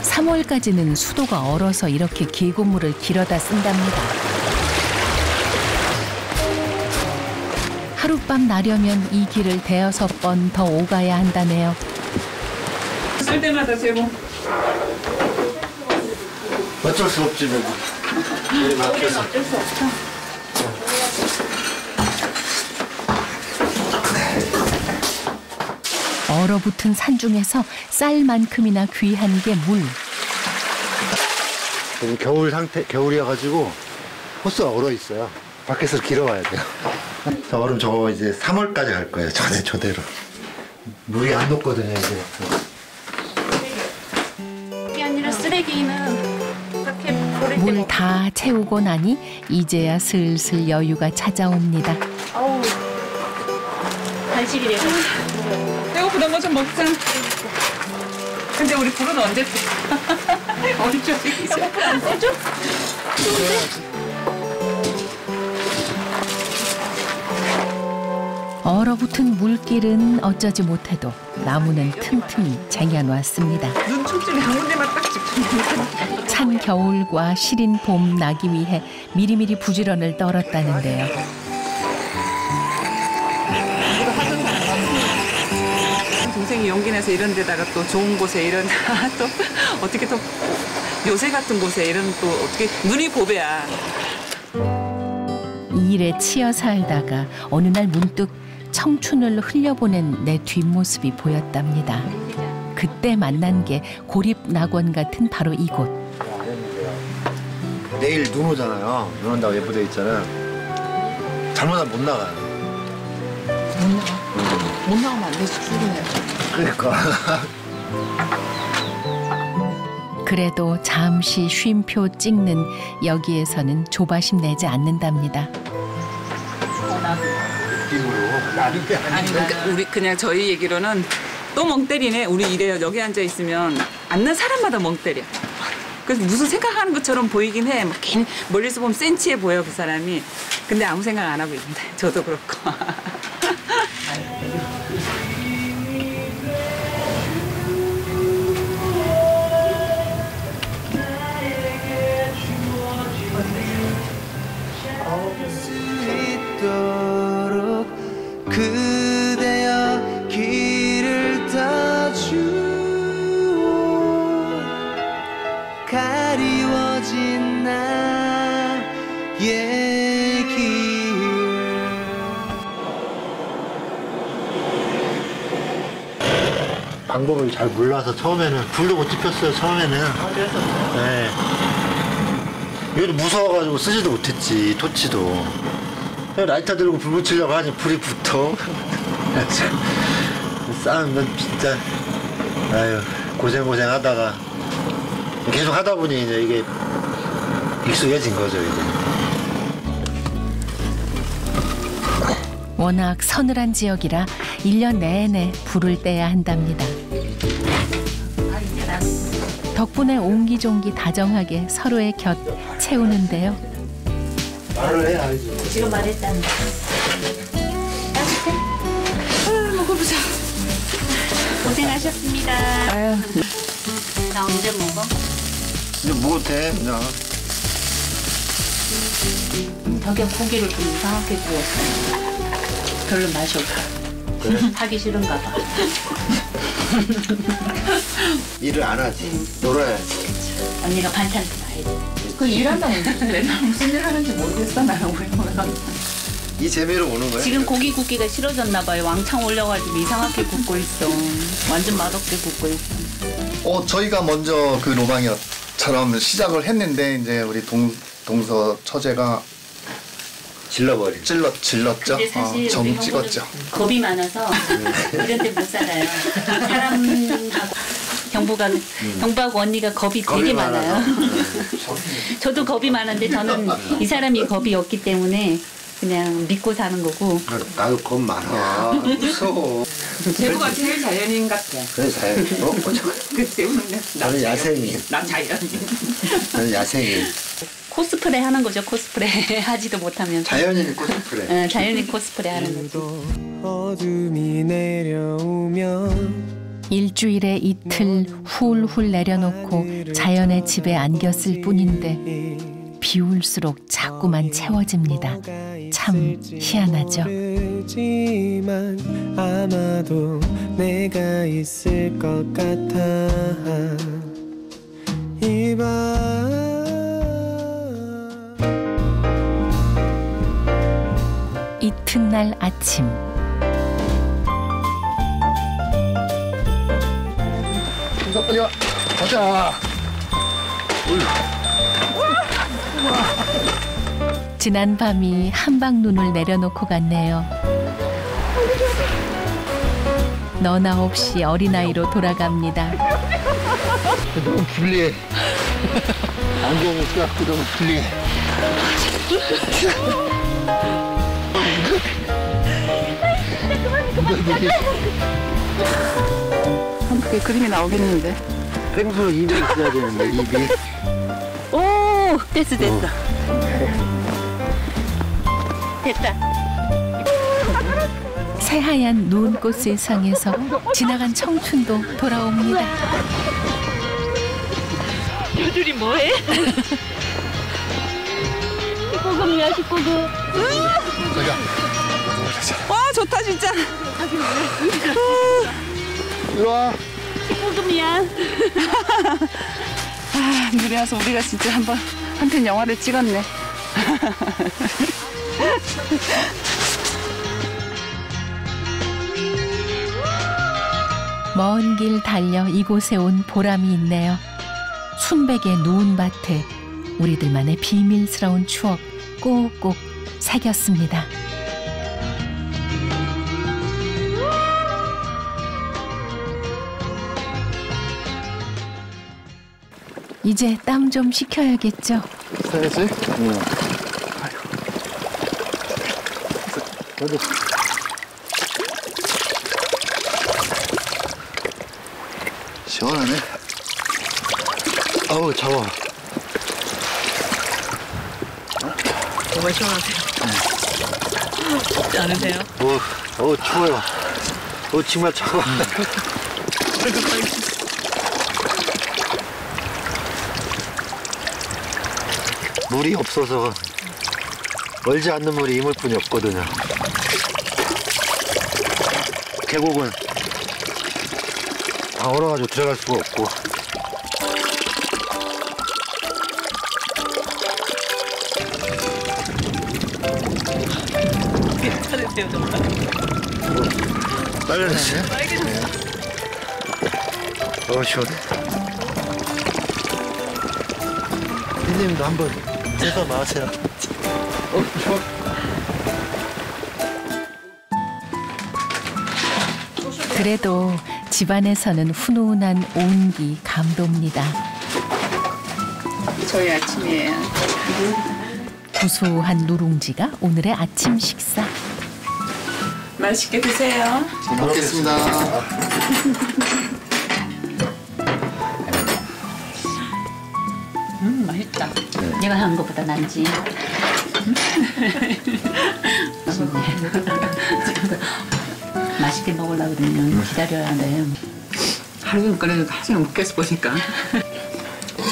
3월까지는 수도가 얼어서 이렇게 계곡물을 길어다 쓴답니다. 하룻밤 나려면 이 길을 대여섯 번 더 오가야 한다네요. 쓸 때마다 재고. 어쩔 수 없지, 뭐. 우리 막혀서. 어쩔 수 없어. 얼어붙은 산 중에서 쌀만큼이나 귀한 게 물. 지금 겨울이어가지고 호수가 얼어 있어요. 밖에서 길어와야 돼요. 저 얼음 저거 이제 3월까지 갈 거예요. 저대로. 물이 안 녹거든요, 이제. 이게 아니라 쓰레기는 밖에 버릴 데가 물 다 채우고 나니 이제야 슬슬 여유가 찾아옵니다. 아우. 간식이 되고. 배고프던 거 좀 먹자. 근데 우리 불은 언제 펴? 우리 저기 이제. 안 펴줘? 얼어붙은 물길은 어쩌지 못해도 나무는 틈틈이 쟁여놨습니다. 눈 축줄이 한 군데만 딱 집중해. 찬 겨울과 시린 봄 나기 위해 미리미리 부지런을 떨었다는데요. 동생이 용기 내서 이런 데다가 또 좋은 곳에 이런 또 어떻게 또 요새 같은 곳에 이런 또 어떻게 눈이 보배야. 이 일에 치여 살다가 어느 날 문득 청춘을 흘려보낸 내 뒷모습이 보였답니다. 그때 만난 게 고립낙원 같은 바로 이곳. 내일 눈 오잖아요. 눈 온다고 예쁘게 있잖아요. 잘못하면 못 나가요. 못 나가? 못 나가면 안 되지, 출근해야지. 그러니까. 그래도 잠시 쉼표 찍는 여기에서는 조바심 내지 않는답니다. 아니 그러니까 우리 그냥 저희 얘기로는 또 멍 때리네. 우리 이래요. 여기 앉아 있으면 앉는 사람마다 멍 때려. 그래서 무슨 생각하는 것처럼 보이긴 해. 막 괜히 멀리서 보면 센치해 보여 그 사람이. 근데 아무 생각 안 하고 있는데 저도 그렇고. 그대여 길을 떠주오 가리워진 나의 길 방법을 잘 몰라서 처음에는 불도 못 지폈어요. 처음에는. 네. 이것도 무서워가지고 쓰지도 못했지. 토치도. 라이터 들고 불 붙이려고 하니 불이 붙어. 싸우면 진짜 아유 고생 하다가 계속 하다 보니 이제 이게 익숙해진 거죠 이제. 워낙 서늘한 지역이라 1년 내내 불을 떼야 한답니다. 덕분에 옹기종기 다정하게 서로의 곁 채우는데요. 말을 해야지. 지금 말했잖아. 따뜻해? 먹어보자. 고생하셨습니다. 아유. 나 언제 먹어? 이제 먹어도 돼 그냥. 저게 고기를 좀 이상하게 구웠어. 별로 맛이 없어. 그래? 하기 싫은가 봐. 일을 안 하지. 놀아야지. 언니가 반찬 다 해. 그 일한다고 맨날 무슨 일 하는지 모르겠어 나는 우리 보면. 이 재미로 오는 거야? 지금 고기 굽기가 싫어졌나 봐요. 왕창 올려가지고 이상하게 굽고 있어. 완전 맛없게 굽고 있어. 저희가 먼저 그 로방이처럼 시작을 했는데 이제 우리 동서 처제가 질렀죠. 근데 사실 정 우리 찍었죠. 겁이 많아서 이런 데 못 살아요. 사람하고 경부하고 언니가 겁이 되게 많아요. 저도 겁이 많은데 저는 이 사람이 겁이 없기 때문에 그냥 믿고 사는 거고. 나도 겁 많아. 무서워. 재구가 제일 자연인 같아. 그래 자연. 그 재우는 나는 야생인. 난 자연인. 나는 야생인. 코스프레 하는 거죠. 코스프레 하지도 못하면. 자연인 코스프레. 자연인 코스프레 하는 거죠. 어둠이 내려오면 일주일에 이틀 훌훌 내려놓고 자연의 집에 안겼을 뿐인데 비울수록 자꾸만 채워집니다. 참 희한하죠. 아마도 내가 있을 것 같아. 이 이튿날 아침. 빨리 와. 가자. 지난 밤이 한방 눈을 내려놓고 갔네요. 너나 없이 어린아이로 돌아갑니다. 너무 불리해. 안경을 껴갖고 너무 불리해. 그게 그림이 나오겠는데. 펭수 입이 있어야 되는데 입이. 오, 됐어. 됐다. 새하얀 눈꽃 세상에서 지나간 청춘도 돌아옵니다. 요들이 뭐해? 19금이야, 19금. 와, 좋다, 진짜. 일로 와. 19금이야. 아, 눈에 와서 우리가 진짜 한 편 영화를 찍었네. 먼 길 달려 이곳에 온 보람이 있네요. 순백의 누운밭에 우리들만의 비밀스러운 추억 꼭꼭 새겼습니다. 이제 땀 좀 식혀야겠죠. 써야지? 응. 어디? 시원하네. 어우, 더워. 정말 시원하세요. 춥지 않으세요? 추워요. 정말 차가워. 물이 없어서 얼지 않는 물이 이물 뿐이 없거든요. 계곡은 다 얼어가지고 들어갈 수가 없고. 괜찮으세요, 정말? 빨개졌어요? 빨개졌어. 시원해. 피디님도 한번 째서 나와세요. 좋아. 그래도 집안에서는 훈훈한 온기 감돕니다. 저희 아침이에요. 구수한 누룽지가 오늘의 아침 식사. 맛있게 드세요. 잘 먹겠습니다. 맛있다. 내가 한 것보다 낫지. 맛있게 먹으려고 그러면 기다려야 돼. 하루 종일 끓여도 하루 종일 먹겠어 보니까.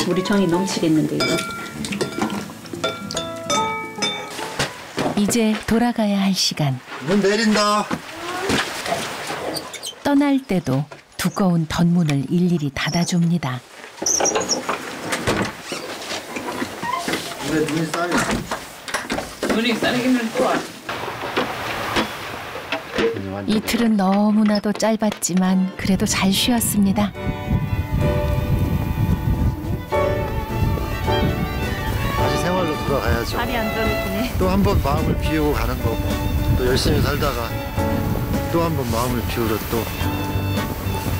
우리 정이 넘치겠는데 이거. 이제 돌아가야 할 시간. 문 내린다. 떠날 때도 두꺼운 덧문을 일일이 닫아줍니다. 근데 눈이 쌓여. 눈이 쌓이기는 또 와. 이틀은 너무나도 짧았지만 그래도 잘 쉬었습니다. 다시 생활로 돌아가야죠. 발이 안 떨어지네. 또 한 번 마음을 비우고 가는 거고, 또 열심히 살다가 또 한 번 마음을 비우러 또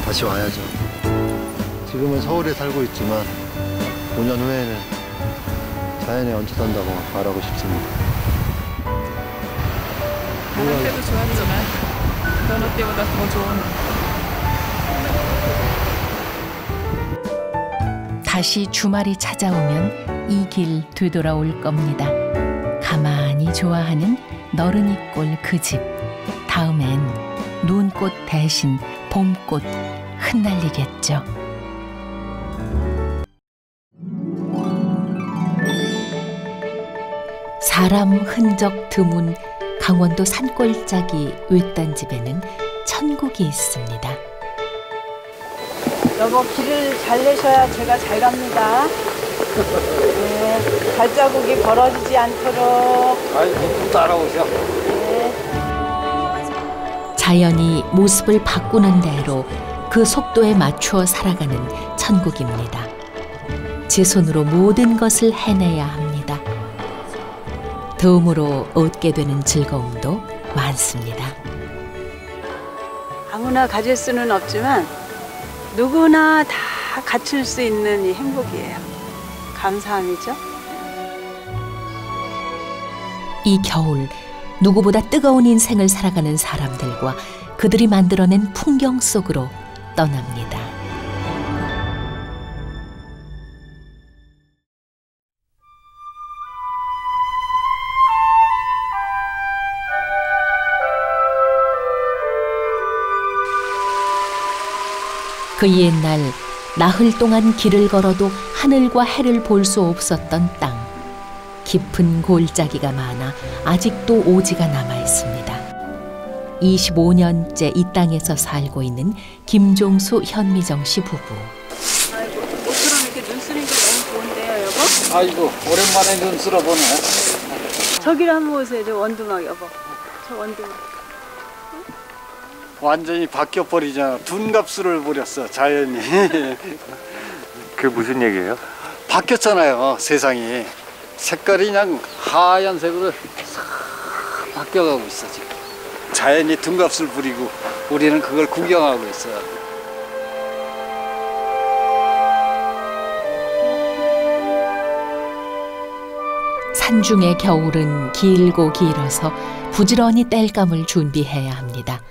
다시 와야죠. 지금은 서울에 살고 있지만 5년 후에는 자연에 얹혀산다고 말하고 싶습니다. 그런 때도 좋았지만 그런 때보다 더 좋은. 다시 주말이 찾아오면 이 길 되돌아올 겁니다. 가만히 좋아하는 너른이꼴 그 집. 다음엔 눈꽃 대신 봄꽃 흩날리겠죠. 사람 흔적 드문 강원도 산골짜기 외딴 집에는 천국이 있습니다. 여보, 길을 잘 내셔야 제가 잘 갑니다. 네, 발자국이 벌어지지 않도록. 아이고, 따라오세요. 네. 자연이 모습을 바꾸는 대로 그 속도에 맞추어 살아가는 천국입니다. 제 손으로 모든 것을 해내야 합니다. 도움으로 얻게 되는 즐거움도 많습니다. 아무나 가질 수는 없지만 누구나 다 갖출 수 있는 이 행복이에요. 감사함이죠. 이 겨울 누구보다 뜨거운 인생을 살아가는 사람들과 그들이 만들어낸 풍경 속으로 떠납니다. 그 옛날 나흘 동안 길을 걸어도 하늘과 해를 볼 수 없었던 땅. 깊은 골짜기가 많아 아직도 오지가 남아 있습니다. 25년째 이 땅에서 살고 있는 김종수 현미정 씨 부부. 모처럼 이렇게 눈 쓰는 게 너무 좋은데요, 여보? 아이고, 오랜만에 눈 쓸어보네. 저기를 한번 보세요, 저 원두막, 여보. 저 원두막. 완전히 바뀌어버리잖아. 둔갑술을 부렸어, 자연이. 그게 무슨 얘기예요? 바뀌었잖아요, 세상이. 색깔이 그냥 하얀색으로 싹 바뀌어가고 있어, 지금. 자연이 둔갑술 부리고 우리는 그걸 구경하고 있어요. 산중의 겨울은 길고 길어서 부지런히 땔감을 준비해야 합니다.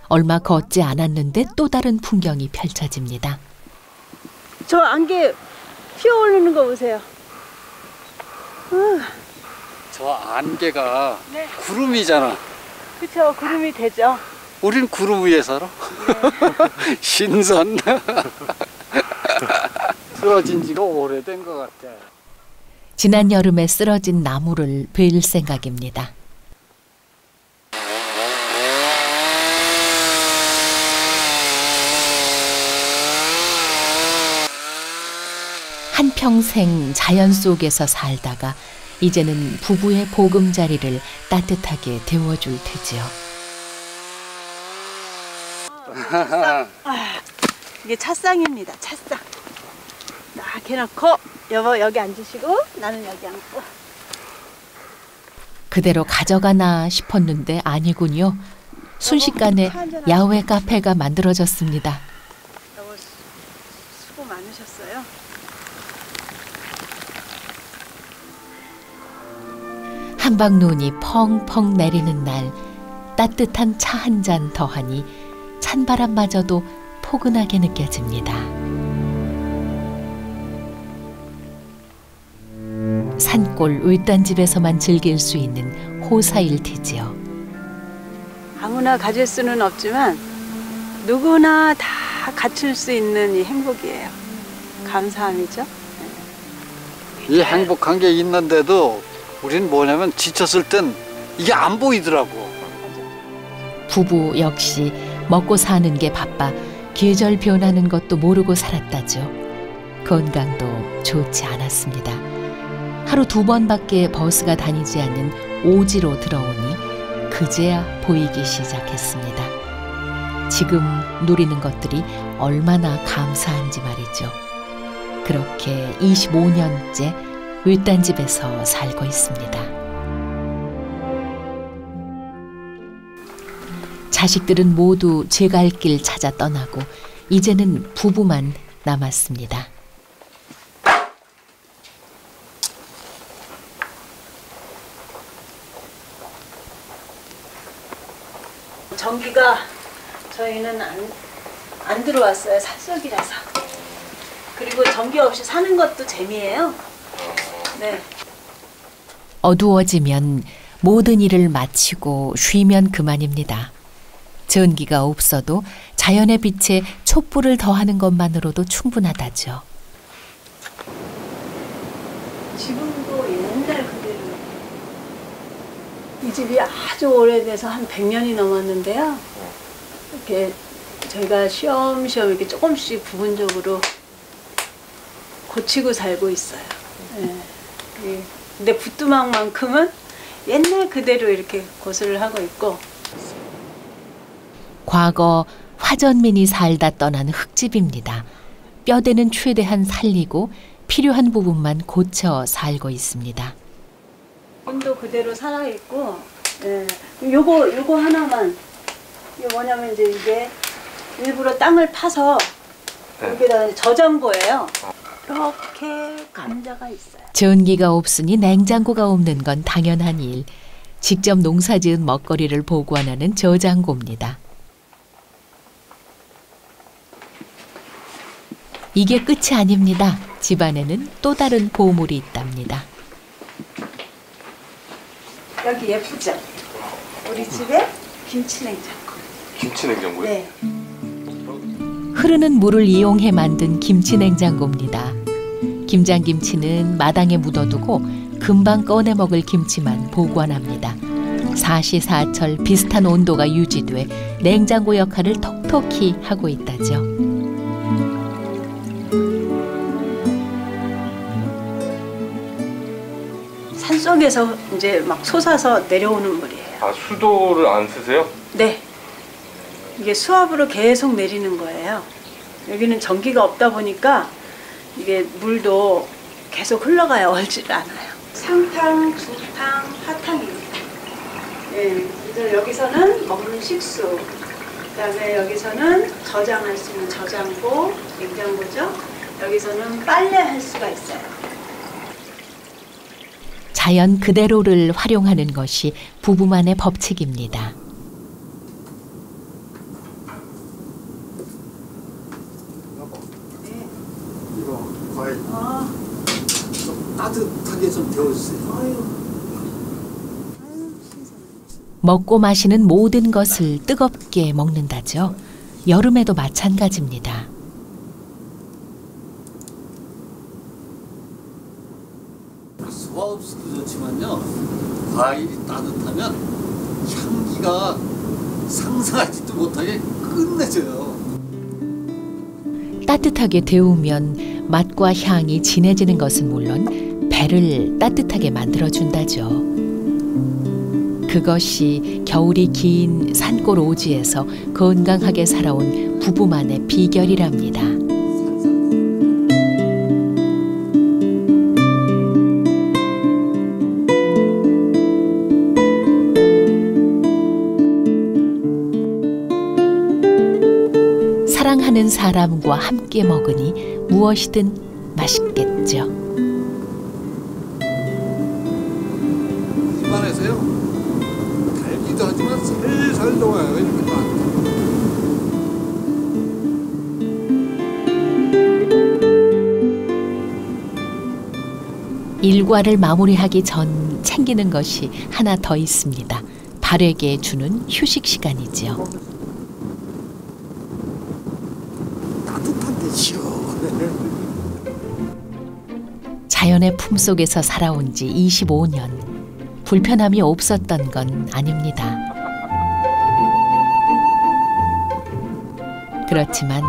얼마 걷지 않았는데 또 다른 풍경이 펼쳐집니다. 저 안개 피어오르는 거 보세요. 저 안개가 구름이잖아. 그쵸, 구름이 되죠. 우린 구름 위에 살아. 네. 신선. 쓰러진 지가 오래된 것 같아. 지난 여름에 쓰러진 나무를 벨 생각입니다. 한평생 자연 속에서 살다가 이제는 부부의 보금자리를 따뜻하게 데워줄 테지요. 이게 찻상입니다. 찻상. 딱 해놓고 여보 여기 앉으시고 나는 여기 앉고. 그대로 가져가나 싶었는데 아니군요. 순식간에 야외 카페가 만들어졌습니다. 여보 수고 많으셨어요. 한방눈이 펑펑 내리는 날 따뜻한 차 한 잔 더하니 찬바람마저도 포근하게 느껴집니다. 산골 외딴집에서만 즐길 수 있는 호사일 테지요. 아무나 가질 수는 없지만 누구나 다 갖출 수 있는 이 행복이에요. 감사함이죠. 이 행복한 게 있는데도 우린 뭐냐면 지쳤을 땐 이게 안 보이더라고. 부부 역시 먹고 사는 게 바빠 계절 변하는 것도 모르고 살았다죠. 건강도 좋지 않았습니다. 하루 2번밖에 버스가 다니지 않는 오지로 들어오니 그제야 보이기 시작했습니다. 지금 누리는 것들이 얼마나 감사한지 말이죠. 그렇게 25년째 외딴집에서 살고 있습니다. 자식들은 모두 제 갈 길 찾아 떠나고 이제는 부부만 남았습니다. 전기가 저희는 안 들어왔어요. 산속이라서. 그리고 전기 없이 사는 것도 재미예요. 네. 어두워지면 모든 일을 마치고 쉬면 그만입니다. 전기가 없어도 자연의 빛에 촛불을 더하는 것만으로도 충분하다죠. 지금도 옛날 그대로 이 집이 아주 오래돼서 한 100년이 넘었는데요. 이렇게 저희가 쉬엄쉬엄 이렇게 조금씩 부분적으로 고치고 살고 있어요. 네. 근데 부뚜막만큼은 옛날 그대로 이렇게 고수를 하고 있고. 과거 화전민이 살다 떠난 흙집입니다. 뼈대는 최대한 살리고 필요한 부분만 고쳐 살고 있습니다. 문도 그대로 살아 있고, 예. 요거 하나만. 이게 뭐냐면 이제 이게 일부러 땅을 파서 여기다가 저장고예요. 이렇게 감자가 있어요. 전기가 없으니 냉장고가 없는 건 당연한 일. 직접 농사지은 먹거리를 보관하는 저장고입니다. 이게 끝이 아닙니다. 집안에는 또 다른 보물이 있답니다. 여기 예쁘죠? 우리 집에 김치냉장고. 김치냉장고요? 네. 흐르는 물을 이용해 만든 김치냉장고입니다. 김장김치는 마당에 묻어두고 금방 꺼내 먹을 김치만 보관합니다. 사시사철 비슷한 온도가 유지돼 냉장고 역할을 톡톡히 하고 있다죠. 산속에서 이제 막 솟아서 내려오는 물이에요. 아, 수도를 안 쓰세요? 네. 이게 수압으로 계속 내리는 거예요. 여기는 전기가 없다 보니까 이게 물도 계속 흘러가요. 얼질 않아요. 상탕, 중탕, 하탕입니다. 네, 이제 여기서는 먹는 식수, 그다음에 여기서는 저장할 수 있는 저장고, 냉장고죠. 여기서는 빨래할 수가 있어요. 자연 그대로를 활용하는 것이 부부만의 법칙입니다. 이거 과일 따뜻하게 좀 데워주세요. 먹고 마시는 모든 것을 뜨겁게 먹는다죠. 여름에도 마찬가지입니다. 소화 없이도 좋지만요. 과일이 따뜻하면 향기가 상상하지도 못하게 끝내줘요. 따뜻하게 데우면 맛과 향이 진해지는 것은 물론 배를 따뜻하게 만들어준다죠. 그것이 겨울이 긴 산골 오지에서 건강하게 살아온 부부만의 비결이랍니다. 사랑하는 사람과 함께 먹으니 무엇이든 맛있겠죠. 입안에서요. 달기도 하지만 살살 녹아요. 이렇게 일과를 마무리하기 전 챙기는 것이 하나 더 있습니다. 발에게 주는 휴식 시간이지요. 따뜻한데 시원해. 자연의 품속에서 살아온 지 25년. 불편함이 없었던 건 아닙니다. 그렇지만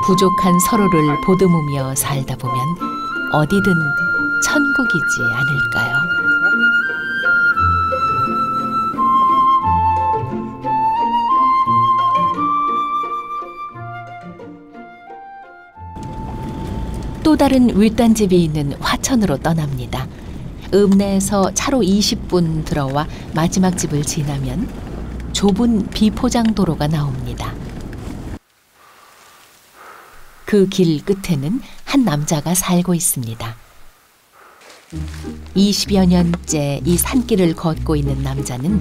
부족한 서로를 보듬으며 살다 보면 어디든 천국이지 않을까요? 또 다른 윗단집이 있는 화천으로 떠납니다. 읍내에서 차로 20분 들어와 마지막 집을 지나면 좁은 비포장도로가 나옵니다. 그 길 끝에는 한 남자가 살고 있습니다. 20여 년째 이 산길을 걷고 있는 남자는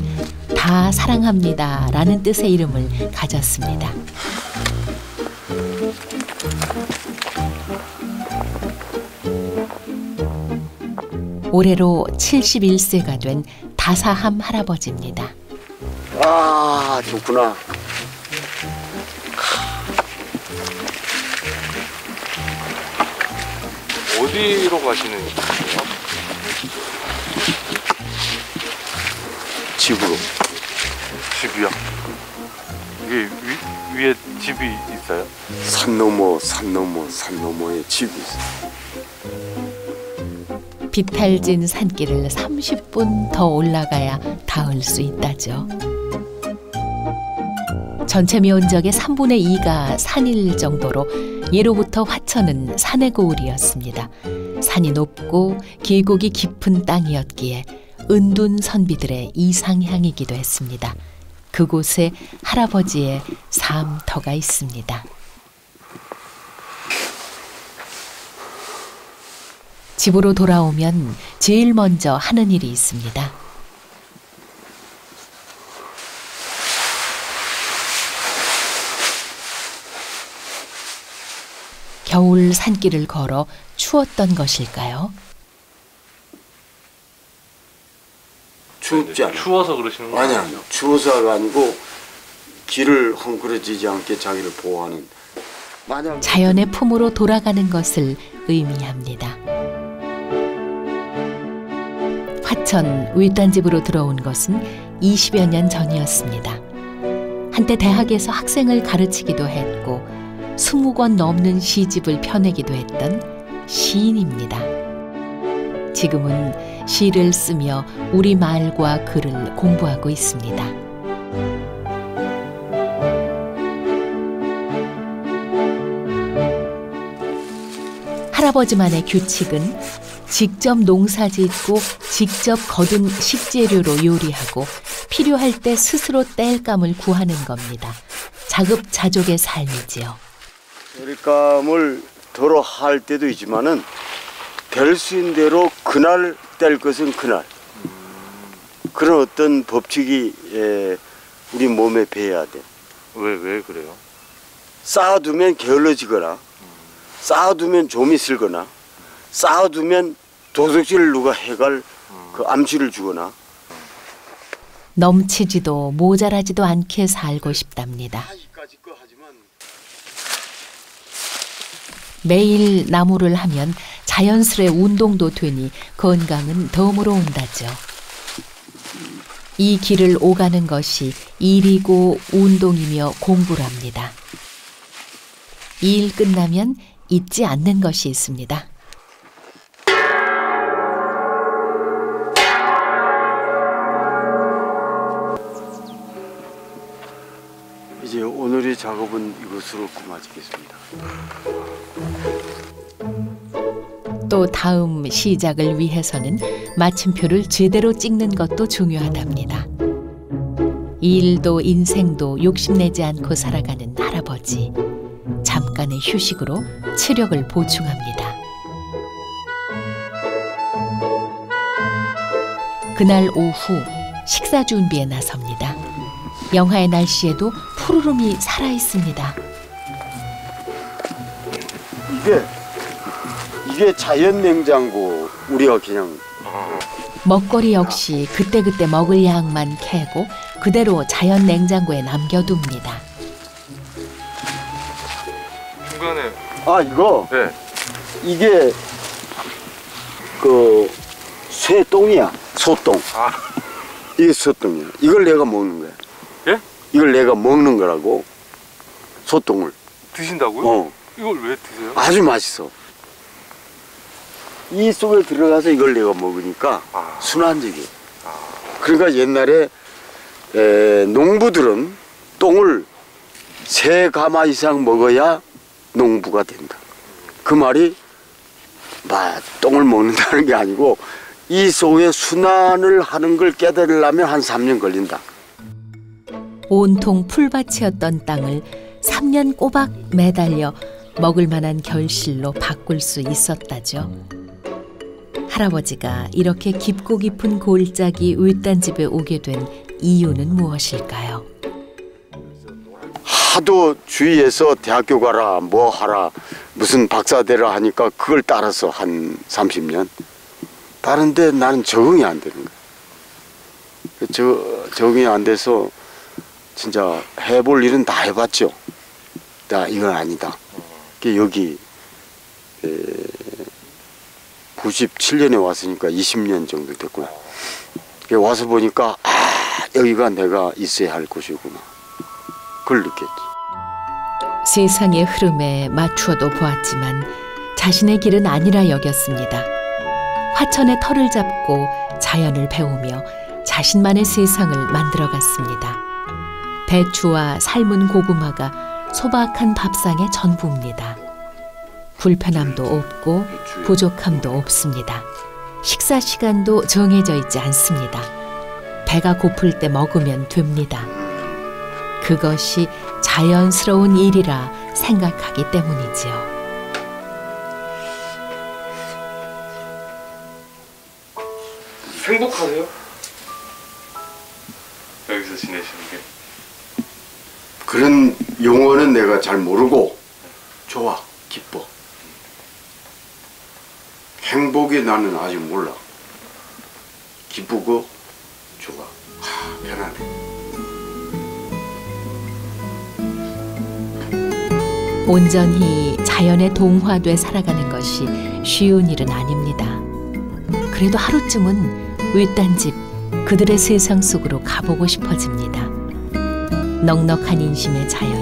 다 사랑합니다 라는 뜻의 이름을 가졌습니다. 올해로 71세가 된 다사함 할아버지입니다. 아, 좋구나. 어디로 가시는 거예요? 집으로. 집이요? 이게 위에 집이 있어요? 산 넘어, 산 넘어, 산 너머에 집이 있어요. 비탈진 산길을 30분 더 올라가야 닿을 수 있다죠. 전체 면적의 3분의 2가 산일 정도로 예로부터 화천은 산의 고을이었습니다. 산이 높고 계곡이 깊은 땅이었기에 은둔 선비들의 이상향이기도 했습니다. 그곳에 할아버지의 삶터가 있습니다. 집으로 돌아오면 제일 먼저 하는 일이 있습니다. 겨울 산길을 걸어 추웠던 것일까요? 춥지 않아. 추워서 그러시는 거예요? 아니야. 추워서가 아니고 길을 헝클어지지 않게 자기를 보호하는. 만약 자연의 품으로 돌아가는 것을 의미합니다. 화천 윗단집으로 들어온 것은 20여 년 전이었습니다. 한때 대학에서 학생을 가르치기도 했고 20권 넘는 시집을 펴내기도 했던 시인입니다. 지금은 시를 쓰며 우리말과 글을 공부하고 있습니다. 할아버지만의 규칙은 직접 농사짓고 직접 거둔 식재료로 요리하고 필요할 때 스스로 땔감을 구하는 겁니다. 자급자족의 삶이지요. 땔감을 덜어 할 때도 있지만은 될 수 있는 대로 그날 뗄 것은 그날. 그런 어떤 법칙이 우리 몸에 배야 돼. 왜 그래요? 쌓아두면 게을러지거나 쌓아두면 좀이 쓸거나 쌓아두면 도둑질을 누가 해갈 그 암시를 주거나. 넘치지도 모자라지도 않게 살고 싶답니다. 매일 나무를 하면 자연스레 운동도 되니 건강은 덤으로 온다죠. 이 길을 오가는 것이 일이고 운동이며 공부랍니다. 일 끝나면 잊지 않는 것이 있습니다. 이제 오늘의 작업은 이것으로 마치겠습니다. 또 다음 시작을 위해서는 마침표를 제대로 찍는 것도 중요하답니다. 일도 인생도 욕심내지 않고 살아가는 할아버지. 잠깐의 휴식으로 체력을 보충합니다. 그날 오후 식사 준비에 나섭니다. 영하의 날씨에도 푸르름이 살아있습니다. 이게 자연 냉장고. 우리가 그냥 먹거리 역시 그때그때 먹을 양만 캐고 그대로 자연 냉장고에 남겨둡니다. 중간에 이거 네. 이게 그 쇠똥이야. 소똥. 이게 소똥이야. 이걸 내가 먹는 거야. 예? 이걸 내가 먹는 거라고. 소똥을 드신다고요? 이걸 왜 드세요? 아주 맛있어. 이 속에 들어가서 이걸 내가 먹으니까 순환적이에요. 그러니까 옛날에 농부들은 똥을 3가마 이상 먹어야 농부가 된다. 그 말이 똥을 먹는다는 게 아니고 이 속에 순환을 하는 걸 깨달으려면 한 3년 걸린다. 온통 풀밭이었던 땅을 3년 꼬박 매달려 먹을 만한 결실로 바꿀 수 있었다죠. 할아버지가 이렇게 깊고 깊은 골짜기 윗단집에 오게 된 이유는 무엇일까요? 하도 주위에서 대학교 가라 뭐 하라 무슨 박사 되라 하니까 그걸 따라서 한 30년 다른데 나는 적응이 안 되는 거야. 적응이 안 돼서 진짜 해볼 일은 다 해봤죠. 이건 아니다. 여기 97년에 왔으니까 20년 정도 됐구나. 와서 보니까 여기가 내가 있어야 할 곳이구나. 그걸 느꼈지. 세상의 흐름에 맞추어도 보았지만 자신의 길은 아니라 여겼습니다. 화천의 털을 잡고 자연을 배우며 자신만의 세상을 만들어갔습니다. 배추와 삶은 고구마가 소박한 밥상의 전부입니다. 불편함도 없고 부족함도 없습니다. 식사 시간도 정해져 있지 않습니다. 배가 고플 때 먹으면 됩니다. 그것이 자연스러운 일이라 생각하기 때문이지요. 행복하세요? 여기서 지내시는 게? 그런 용어는 내가 잘 모르고 좋아, 기뻐. 행복이 나는 아직 몰라. 기쁘고 좋아. 편하네. 온전히 자연에 동화돼 살아가는 것이 쉬운 일은 아닙니다. 그래도 하루쯤은 외딴 집 그들의 세상 속으로 가보고 싶어집니다. 넉넉한 인심의 자연.